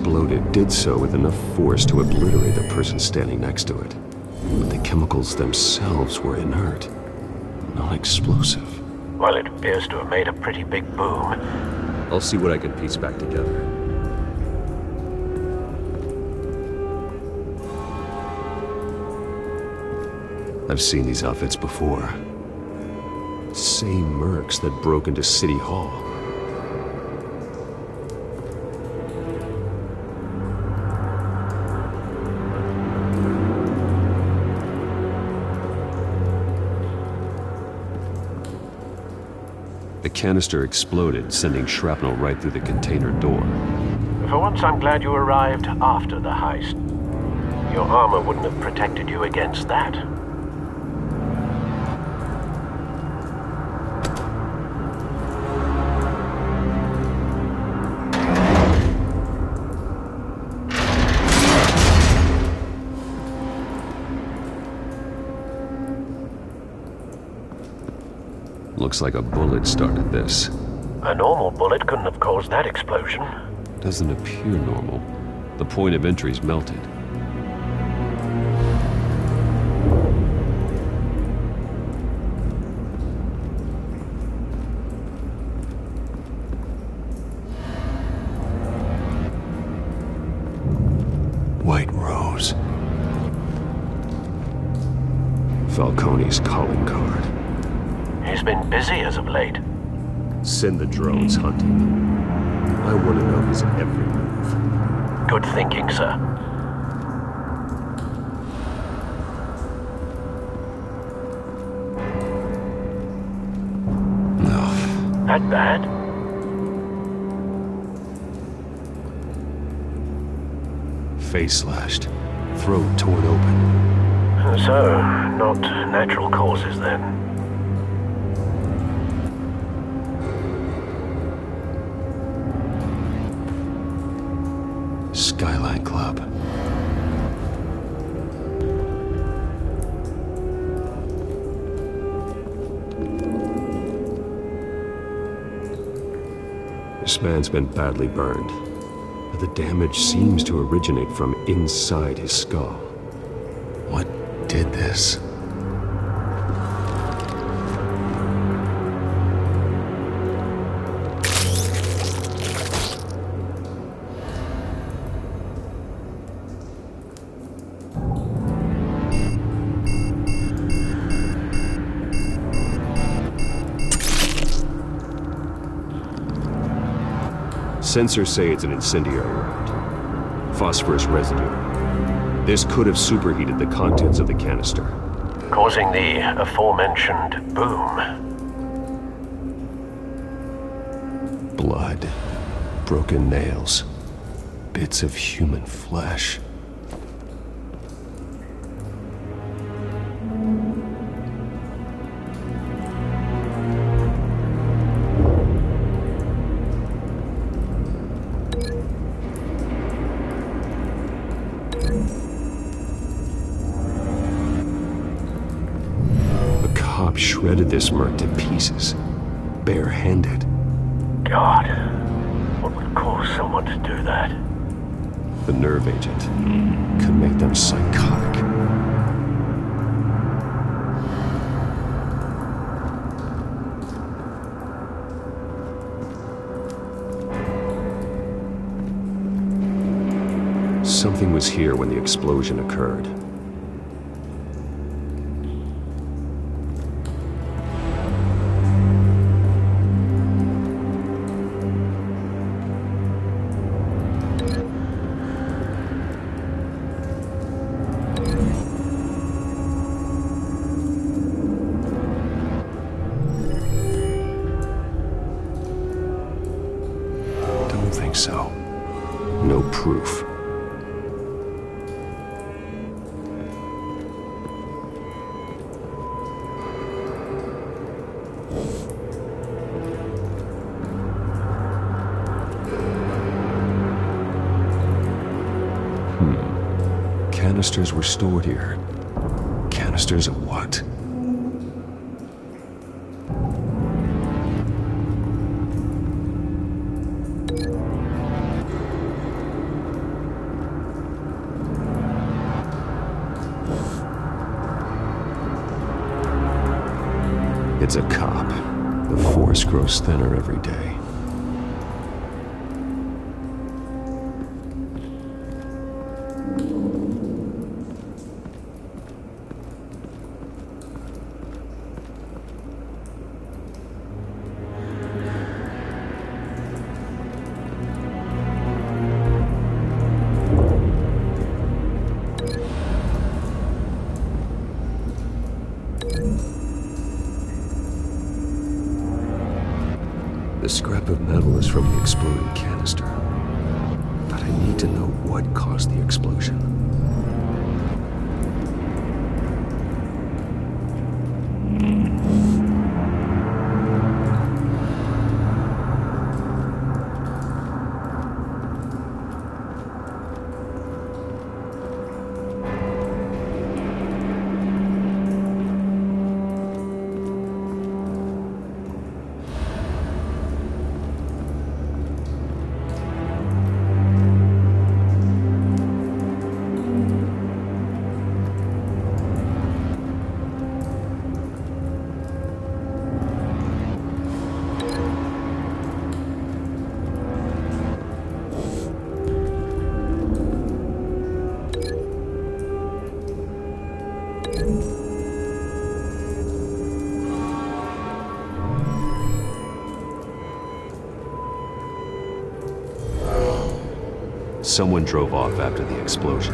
exploded did so with enough force to obliterate the person standing next to it. But the chemicals themselves were inert, non-explosive. Well, it appears to have made a pretty big boom. I'll see what I can piece back together. I've seen these outfits before. Same mercs that broke into City Hall. The canister exploded, sending shrapnel right through the container door. For once, I'm glad you arrived after the heist. Your armor wouldn't have protected you against that. Looks like a bullet started this. A normal bullet couldn't have caused that explosion. Doesn't appear normal. The point of entry's melted. White Rose. Falcone's calling card. He's been busy as of late. Send the drones hunting. I want to know his every move. Good thinking, sir. No. That bad? Face slashed. Throat torn open. So, not natural causes then. Skyline Club. This man's been badly burned, but the damage seems to originate from inside his skull. What did this? Sensors say it's an incendiary round. Phosphorus residue. This could have superheated the contents of the canister, causing the aforementioned boom. Blood. Broken nails. Bits of human flesh. Shredded this merc to pieces, barehanded. God, what would cause someone to do that? The nerve agent could make them psychotic. Something was here when the explosion occurred. So, no proof. Canisters were stored here. Canisters of what? needs a cop. The force grows thinner every day. The scrap of metal is from the exploding canister. But I need to know what caused the explosion. Someone drove off after the explosion.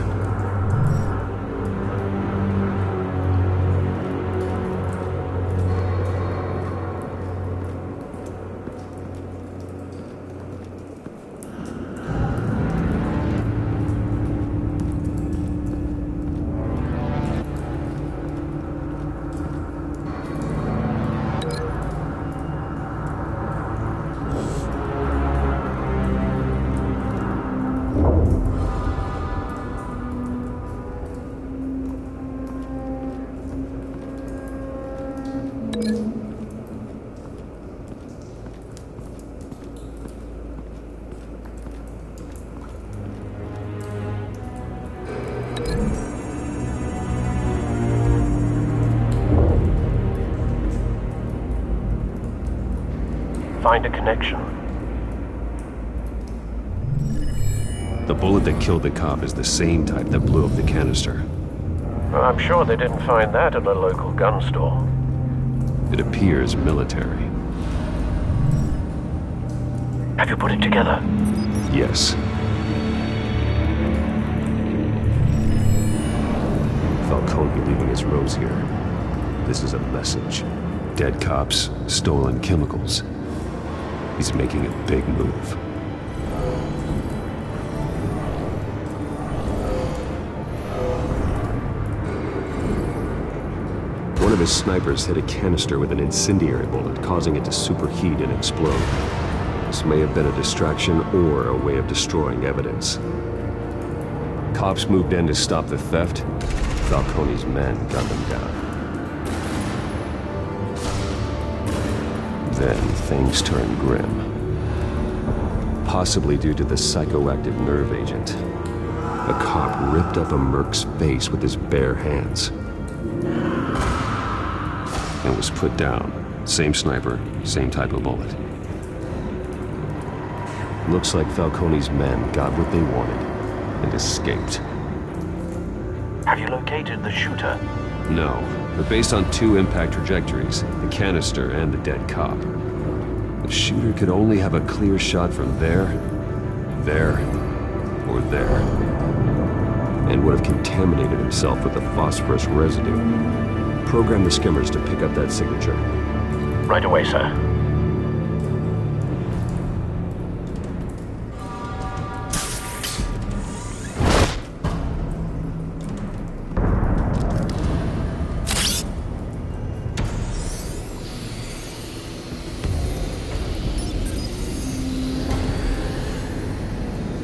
Find a connection. The bullet that killed the cop is the same type that blew up the canister. Well, I'm sure they didn't find that at a local gun store. It appears military. Have you put it together? Yes. Falcone leaving his rose here. This is a message. Dead cops, stolen chemicals. He's making a big move. One of his snipers hit a canister with an incendiary bullet, causing it to superheat and explode. This may have been a distraction or a way of destroying evidence. Cops moved in to stop the theft. Falcone's men gunned them down. Then things turned grim. Possibly due to the psychoactive nerve agent. A cop ripped up a merc's face with his bare hands. And was put down. Same sniper, same type of bullet. Looks like Falcone's men got what they wanted and escaped. Have you located the shooter? No, but based on two impact trajectories, the canister and the dead cop, the shooter could only have a clear shot from there, or there, and would have contaminated himself with the phosphorus residue. Program the skimmers to pick up that signature. Right away, sir.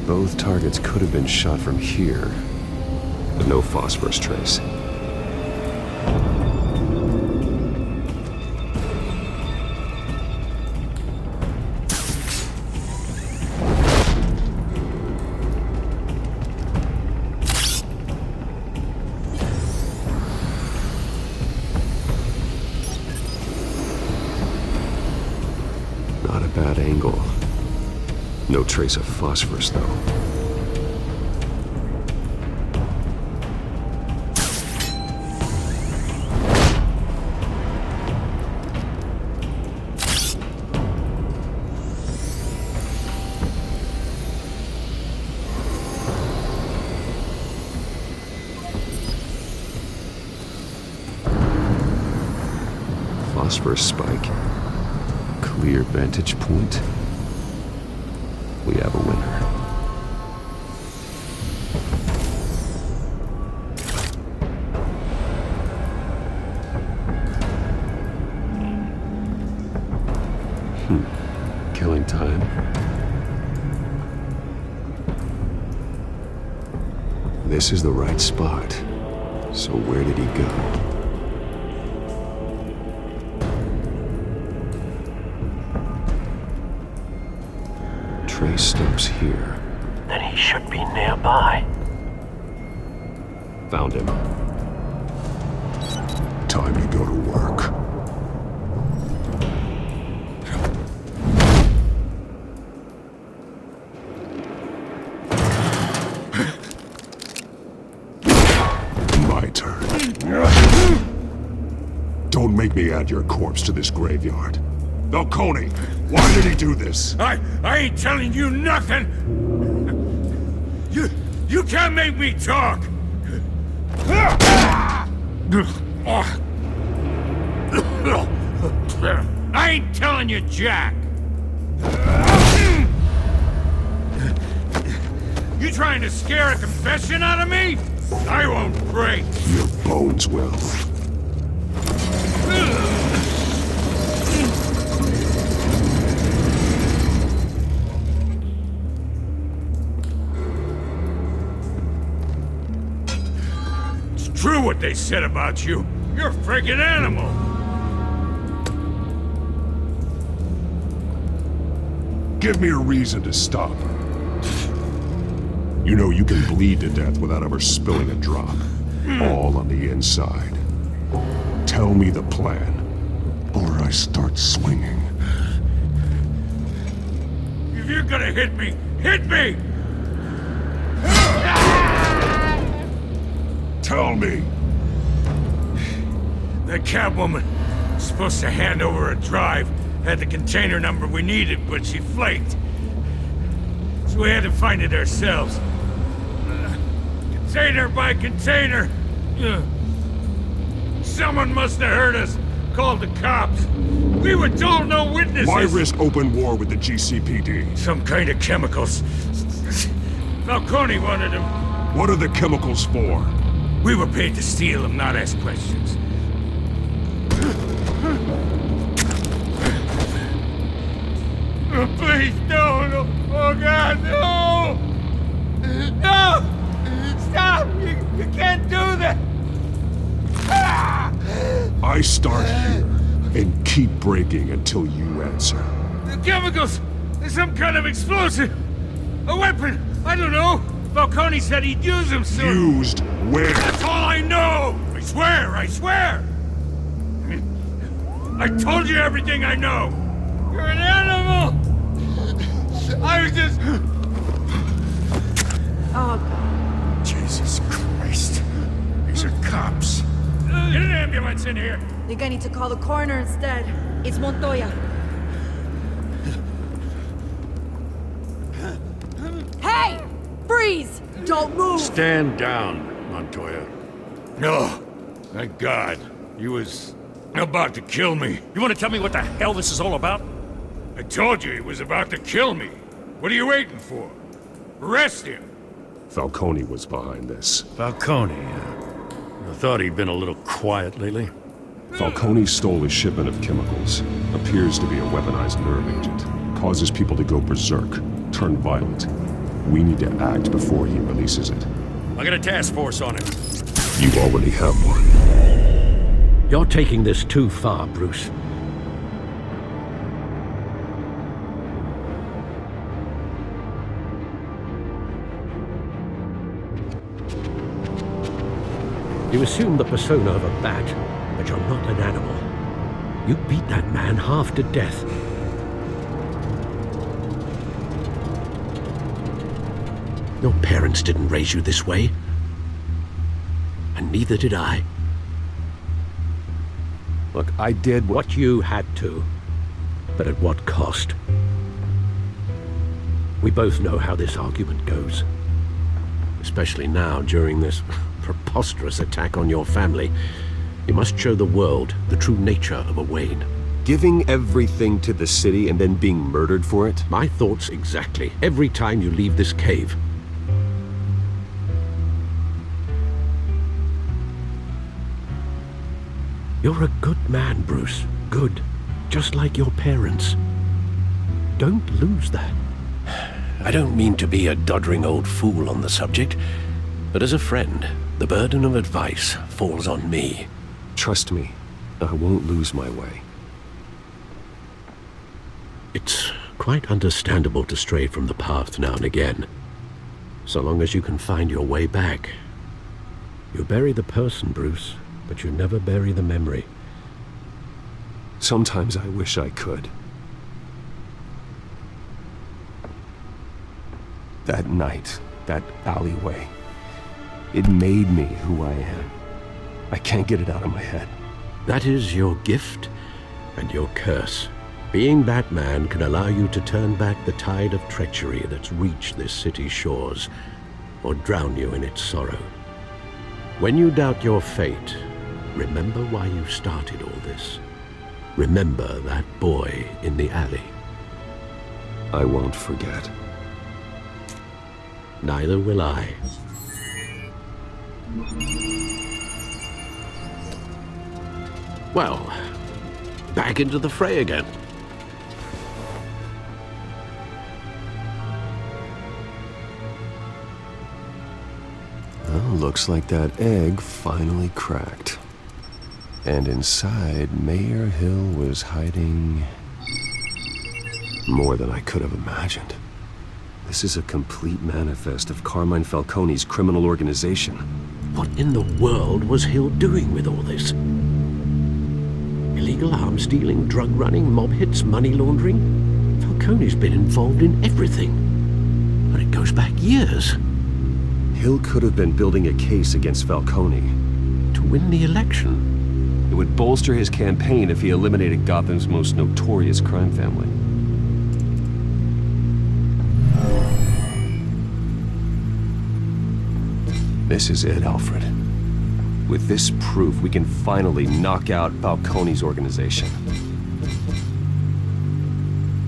Both targets could have been shot from here, but no phosphorus trace. Bad angle. No trace of phosphorus, though. Phosphorus spike. Clear vantage point. We have a winner. Killing time. This is the right spot. So where did he go? Trace stops here. Then he should be nearby. Found him. Time to go to work. My turn. Don't make me add your corpse to this graveyard. Falcone, why did he do this? I ain't telling you nothing! You can't make me talk! I ain't telling you jack! You trying to scare a confession out of me? I won't break! Your bones will. True what they said about you. You're a friggin' animal. Give me a reason to stop. You know you can bleed to death without ever spilling a drop. All on the inside. Tell me the plan, or I start swinging. If you're gonna hit me, hit me! Tell me! That Catwoman was supposed to hand over a drive, had the container number we needed, but she flaked. So we had to find it ourselves. Container by container. Someone must have heard us, called the cops. We were told no witnesses. Why risk open war with the GCPD? Some kind of chemicals. Falcone wanted them. What are the chemicals for? We were paid to steal them, not ask questions. Oh, please, no! Oh, God, no! No! Stop! You can't do that! I start here and keep breaking until you answer. The chemicals! There's some kind of explosive! A weapon! I don't know! Falcone said he'd use them soon! Used where? That's all I know! I swear! I swear! I told you everything I know! You're an animal! I was just... Oh, God. Jesus Christ. These are cops. Get an ambulance in here! Think I need to call the coroner instead. It's Montoya. Hey! Freeze! Don't move! Stand down, Montoya. No. Thank God. He was about to kill me. You want to tell me what the hell this is all about? I told you he was about to kill me. What are you waiting for? Arrest him. Falcone was behind this. Falcone, I thought he'd been a little quiet lately. Falcone stole a shipment of chemicals. Appears to be a weaponized nerve agent. Causes people to go berserk, turn violent. We need to act before he releases it. I got a task force on it. You already have one. You're taking this too far, Bruce. You assume the persona of a bat, but you're not an animal. You beat that man half to death. Your parents didn't raise you this way. And neither did I. Look, I did what you had to. But at what cost? We both know how this argument goes. Especially now, during this preposterous attack on your family. You must show the world the true nature of a Wayne. Giving everything to the city and then being murdered for it? My thoughts exactly. Every time you leave this cave. You're a good man, Bruce. Good. Just like your parents. Don't lose that. I don't mean to be a doddering old fool on the subject, but as a friend, the burden of advice falls on me. Trust me, I won't lose my way. It's quite understandable to stray from the path now and again, so long as you can find your way back. You bury the person, Bruce, but you never bury the memory. Sometimes I wish I could. That night, that alleyway, it made me who I am. I can't get it out of my head. That is your gift and your curse. Being Batman can allow you to turn back the tide of treachery that's reached this city's shores, or drown you in its sorrow. When you doubt your fate, remember why you started all this. Remember that boy in the alley. I won't forget. Neither will I. Well, back into the fray again. Well, looks like that egg finally cracked. And inside, Mayor Hill was hiding more than I could have imagined. This is a complete manifest of Carmine Falcone's criminal organization. What in the world was Hill doing with all this? Illegal arms dealing, drug running, mob hits, money laundering? Falcone's been involved in everything. And it goes back years. Hill could have been building a case against Falcone. To win the election? It would bolster his campaign if he eliminated Gotham's most notorious crime family. This is it, Alfred. With this proof, we can finally knock out Falcone's organization.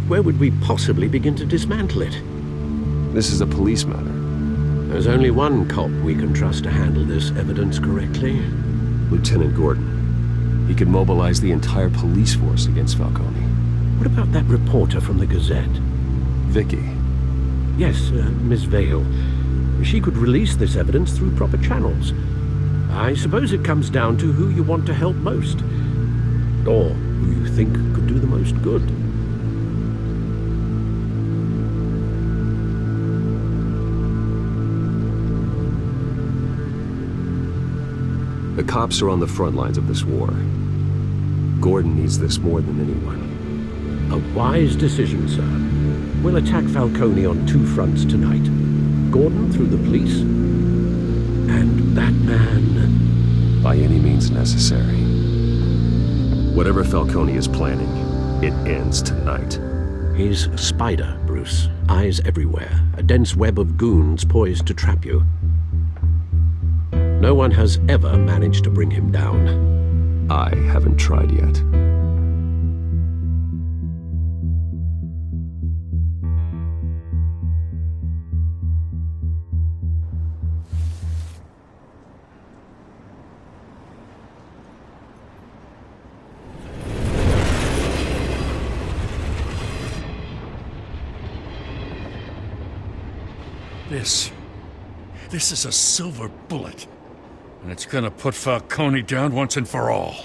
Where would we possibly begin to dismantle it? This is a police matter. There's only one cop we can trust to handle this evidence correctly. Lieutenant Gordon. He could mobilize the entire police force against Falcone. What about that reporter from the Gazette? Vicky. Yes, Miss Vale. She could release this evidence through proper channels. I suppose it comes down to who you want to help most. Or who you think could do the most good. The cops are on the front lines of this war. Gordon needs this more than anyone. A wise decision, sir. We'll attack Falcone on two fronts tonight. Gordon through the police, and Batman by any means necessary. Whatever Falcone is planning, it ends tonight. He's a spider, Bruce. Eyes everywhere. A dense web of goons poised to trap you. No one has ever managed to bring him down. I haven't tried yet. This is a silver bullet. And it's gonna put Falcone down once and for all.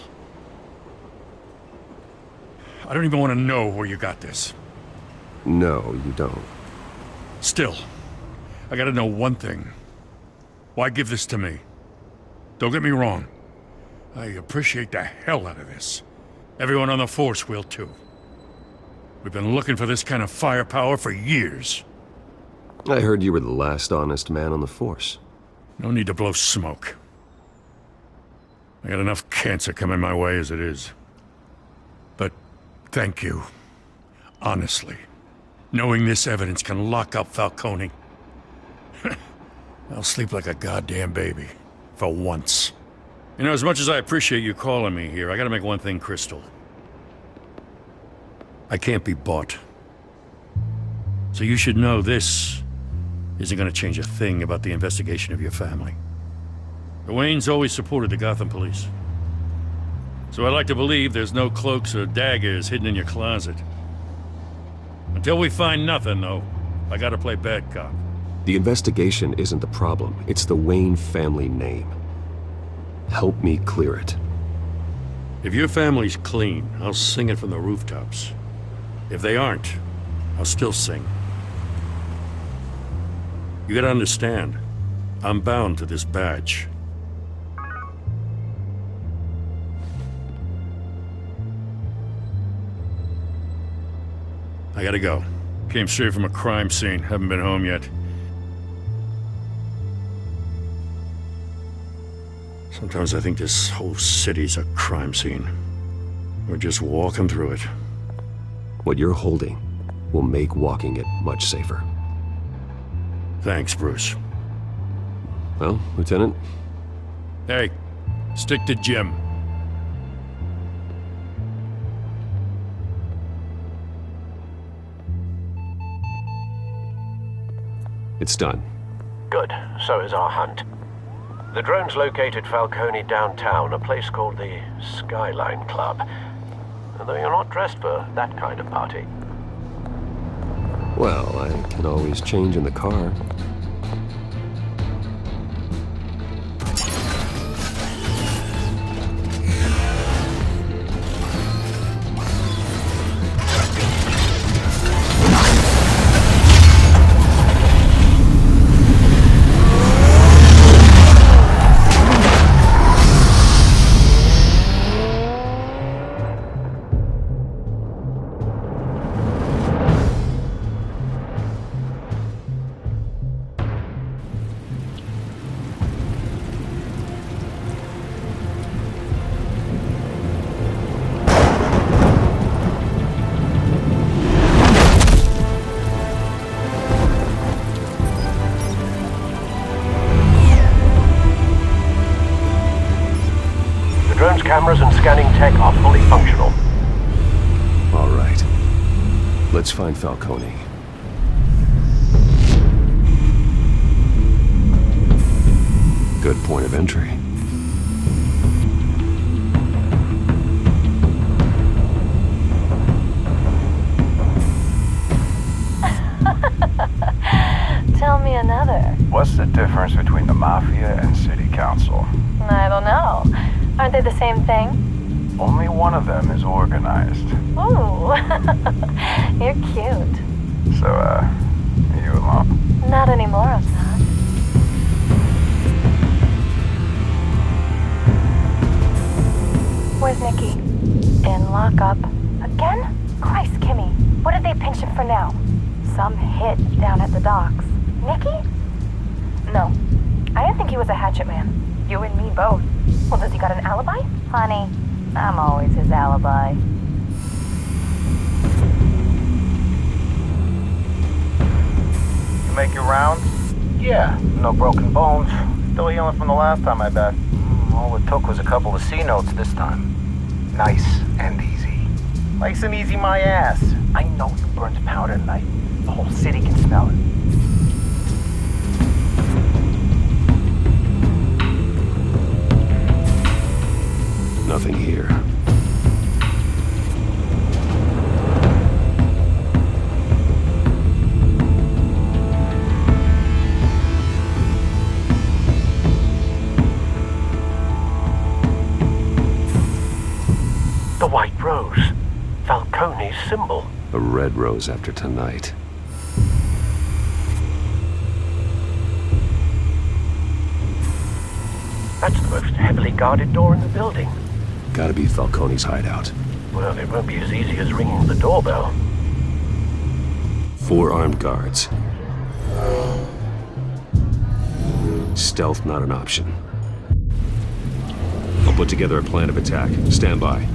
I don't even want to know where you got this. No, you don't. Still, I gotta know one thing. Why give this to me? Don't get me wrong. I appreciate the hell out of this. Everyone on the force will too. We've been looking for this kind of firepower for years. I heard you were the last honest man on the force. No need to blow smoke. I got enough cancer coming my way as it is. But thank you. Honestly. Knowing this evidence can lock up Falcone. I'll sleep like a goddamn baby. For once. You know, as much as I appreciate you calling me here, I gotta make one thing crystal. I can't be bought. So you should know this isn't gonna change a thing about the investigation of your family. The Waynes always supported the Gotham police. So I like to believe there's no cloaks or daggers hidden in your closet. Until we find nothing, though, I gotta play bad cop. The investigation isn't the problem. It's the Wayne family name. Help me clear it. If your family's clean, I'll sing it from the rooftops. If they aren't, I'll still sing. You gotta understand, I'm bound to this badge. I gotta go. Came straight from a crime scene, haven't been home yet. Sometimes I think this whole city's a crime scene. We're just walking through it. What you're holding will make walking it much safer. Thanks, Bruce. Well, Lieutenant? Hey, stick to Jim. It's done. Good. So is our hunt. The drone's located Falcone downtown, a place called the Skyline Club. Although you're not dressed for that kind of party. Well, I can always change in the car. Cameras and scanning tech are fully functional. All right. Let's find Falcone. Good point of entry. Tell me another. What's the difference between the Mafia and City Council? I don't know. Aren't they the same thing? Only one of them is organized. Ooh, you're cute. So, are you alone? Not anymore, I'm not. Where's Nicky? In lockup. Again? Christ, Kimmy. What did they pinch him for now? Some hit down at the docks. Nicky? No. I didn't think he was a hatchet man. You and me both. Well, does he got an alibi? Honey, I'm always his alibi. You make your rounds? Yeah, no broken bones. Still healing from the last time, I bet. All it took was a couple of C notes this time. Nice and easy. Nice and easy my ass. I know you burned powder tonight. The whole city can smell it. Nothing here. The white rose. Falcone's symbol. A red rose after tonight. That's the most heavily guarded door in the building. Gotta be Falcone's hideout. Well, it won't be as easy as ringing the doorbell. 4 armed guards. Stealth not an option. I'll put together a plan of attack. Stand by.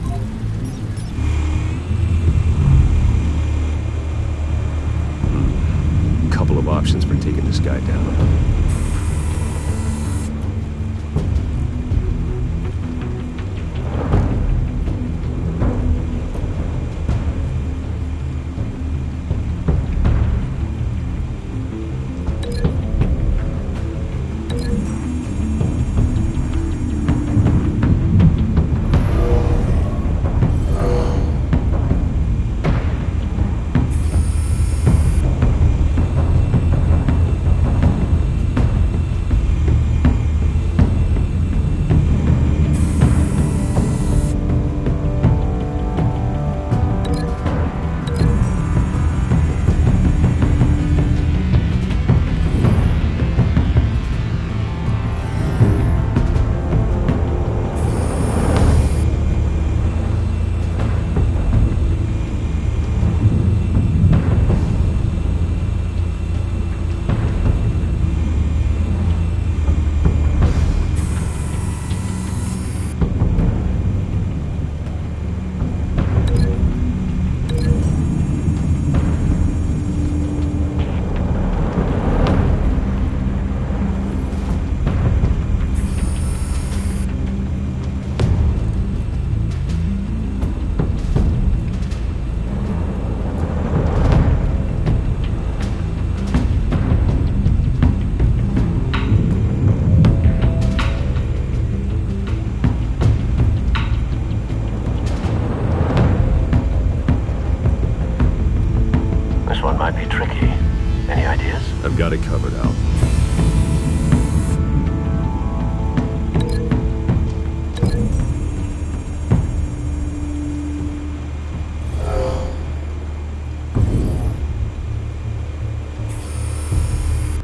Couple of options for taking this guy down. Got it covered, Al.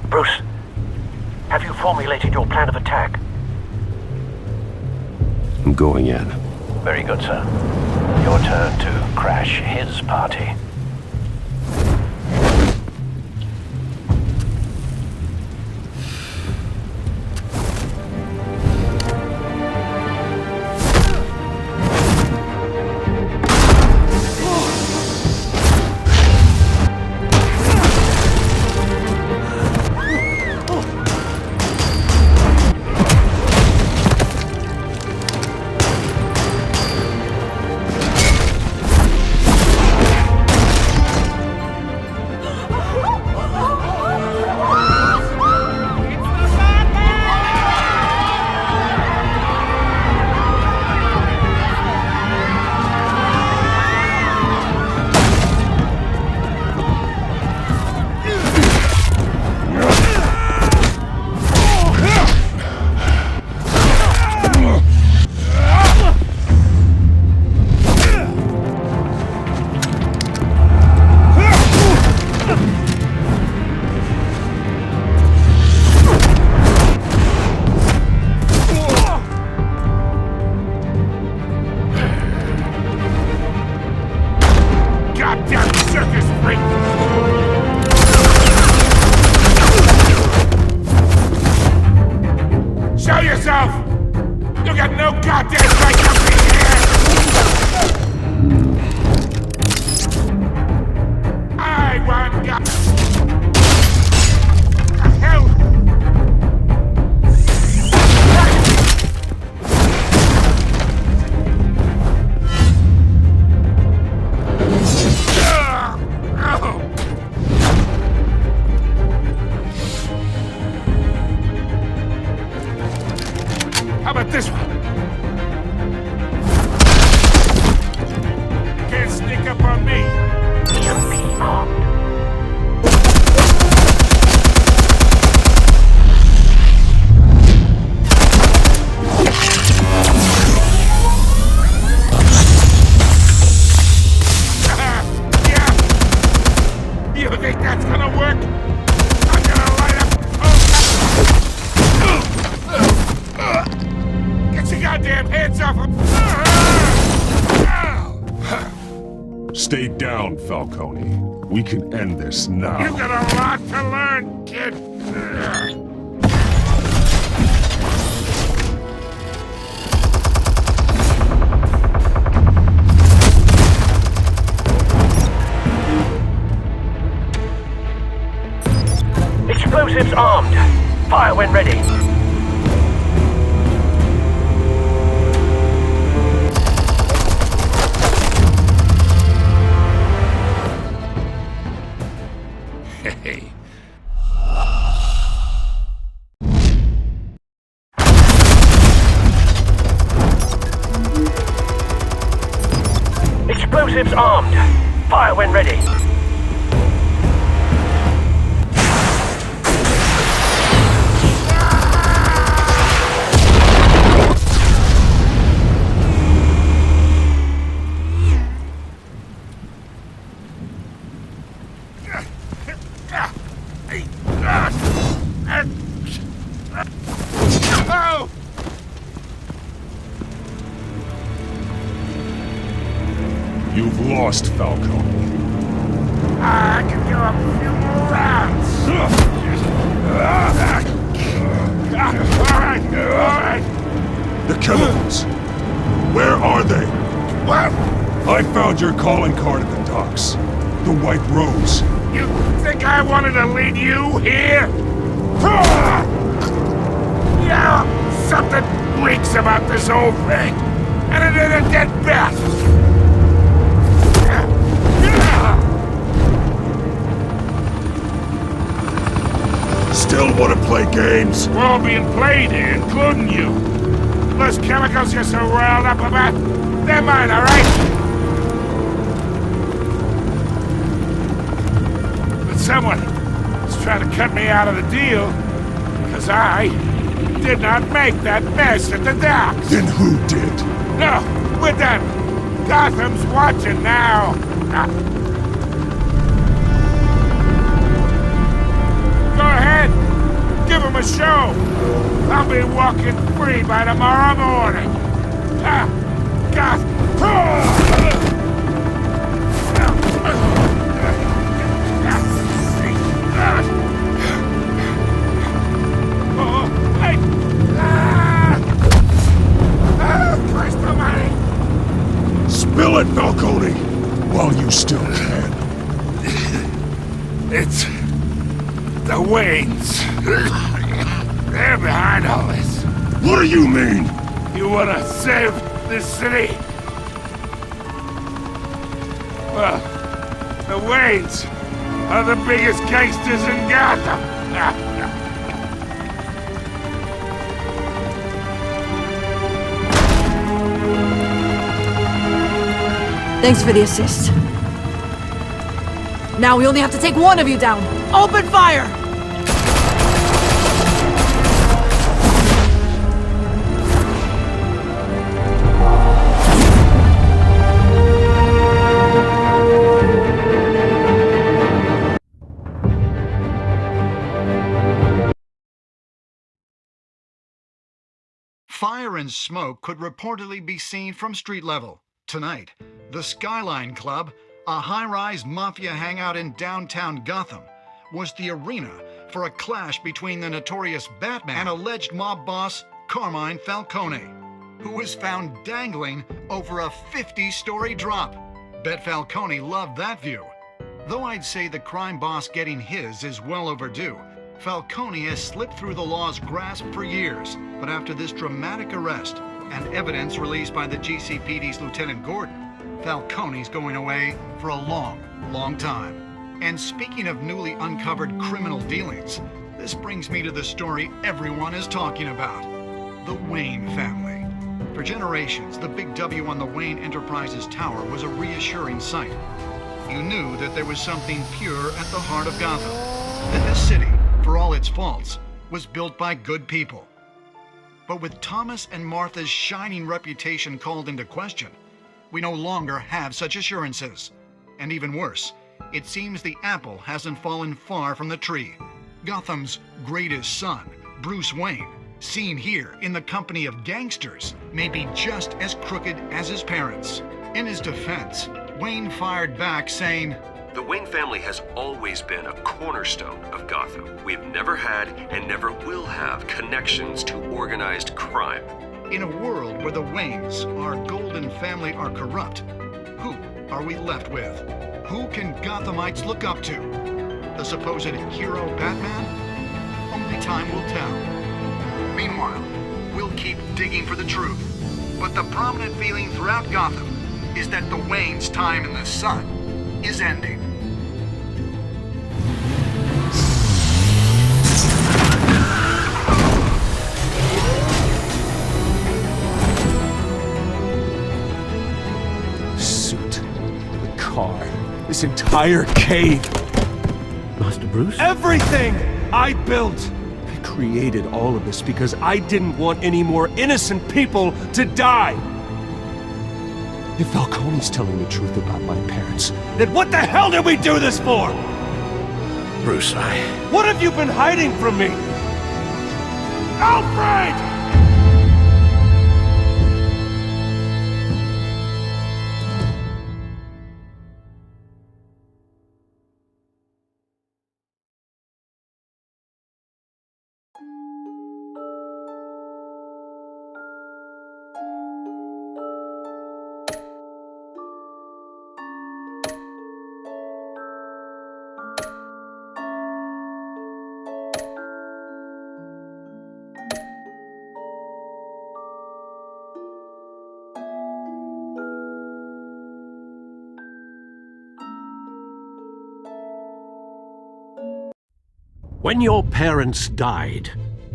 Bruce, have you formulated your plan of attack? I'm going in. Very good, sir. Your turn to crash his party. Show yourself! You got no goddamn right to be here! I want God. The hell? How about this one? Can't sneak up on me. You'll be armed. Yeah. You think that's gonna work? I'm gonna light up. Get your goddamn hands off him! Stay down, Falcone. We can end this now. You got a lot to learn, kid. Explosives armed. Fire when ready. Hey. Explosives armed. Fire when ready. Oh! You've lost, Falcone. I can do a few more rounds. All right. The chemicals. Where are they? What? I found your calling card at the docks. The White Rose. You think I wanted to lead you here? Yeah, something reeks about this whole thing. And it is a dead bat. Still want to play games? We're all being played here, including you. Those chemicals you're so riled up about, they're mine, all right? But someone is trying to cut me out of the deal, because I did not make that mess at the docks. Then who did? No, we're done. Gotham's watching now. Go ahead. Give him a show. I'll be walking free by tomorrow morning. God. Christ almighty. Spill it, Falcone, while you still can. It's the Waynes. They're behind all this. What do you mean? You want to save this city? Well, the Waynes are the biggest gangsters in Gotham. Thanks for the assist. Now we only have to take one of you down. Open fire! Fire and smoke could reportedly be seen from street level. Tonight, the Skyline Club, a high-rise mafia hangout in downtown Gotham, was the arena for a clash between the notorious Batman and alleged mob boss Carmine Falcone, who was found dangling over a 50-story drop. Bet Falcone loved that view. Though I'd say the crime boss getting his is well overdue, Falcone has slipped through the law's grasp for years, but after this dramatic arrest and evidence released by the GCPD's Lieutenant Gordon, Falcone's going away for a long, long time. And speaking of newly uncovered criminal dealings, this brings me to the story everyone is talking about: the Wayne family. For generations, the big W on the Wayne Enterprises Tower was a reassuring sight. You knew that there was something pure at the heart of Gotham, that this city, for all its faults, was built by good people. But with Thomas and Martha's shining reputation called into question, we no longer have such assurances. And even worse, it seems the apple hasn't fallen far from the tree. Gotham's greatest son, Bruce Wayne, seen here in the company of gangsters, may be just as crooked as his parents. In his defense, Wayne fired back saying, The Wayne family has always been a cornerstone of Gotham. We've never had and never will have connections to organized crime. In a world where the Waynes, our golden family, are corrupt, who are we left with? Who can Gothamites look up to? The supposed hero Batman? Only time will tell. Meanwhile, we'll keep digging for the truth. But the prominent feeling throughout Gotham is that the Waynes' time in the sun is ending. Suit, the car, this entire cave. Master Bruce? Everything I built! I created all of this because I didn't want any more innocent people to die! If Falcone's telling the truth about my parents, then what the hell did we do this for? Bruce, What have you been hiding from me? Alfred! When your parents died,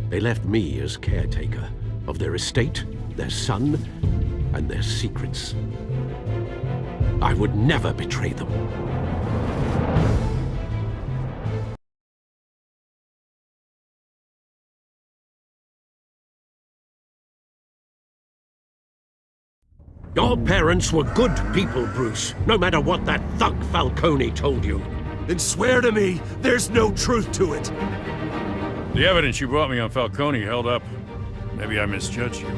they left me as caretaker of their estate, their son, and their secrets. I would never betray them. Your parents were good people, Bruce, no matter what that thug Falcone told you. Then swear to me there's no truth to it. The evidence you brought me on Falcone held up. Maybe I misjudged you.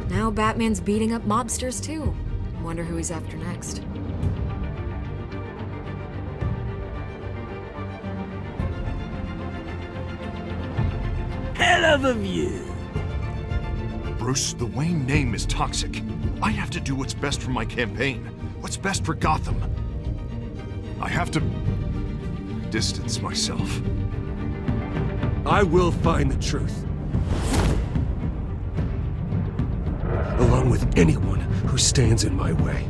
Now Batman's beating up mobsters too. Wonder who he's after next. Hell of a view. Bruce, the Wayne name is toxic. I have to do what's best for my campaign. What's best for Gotham. I have to distance myself. I will find the truth. Along with anyone who stands in my way.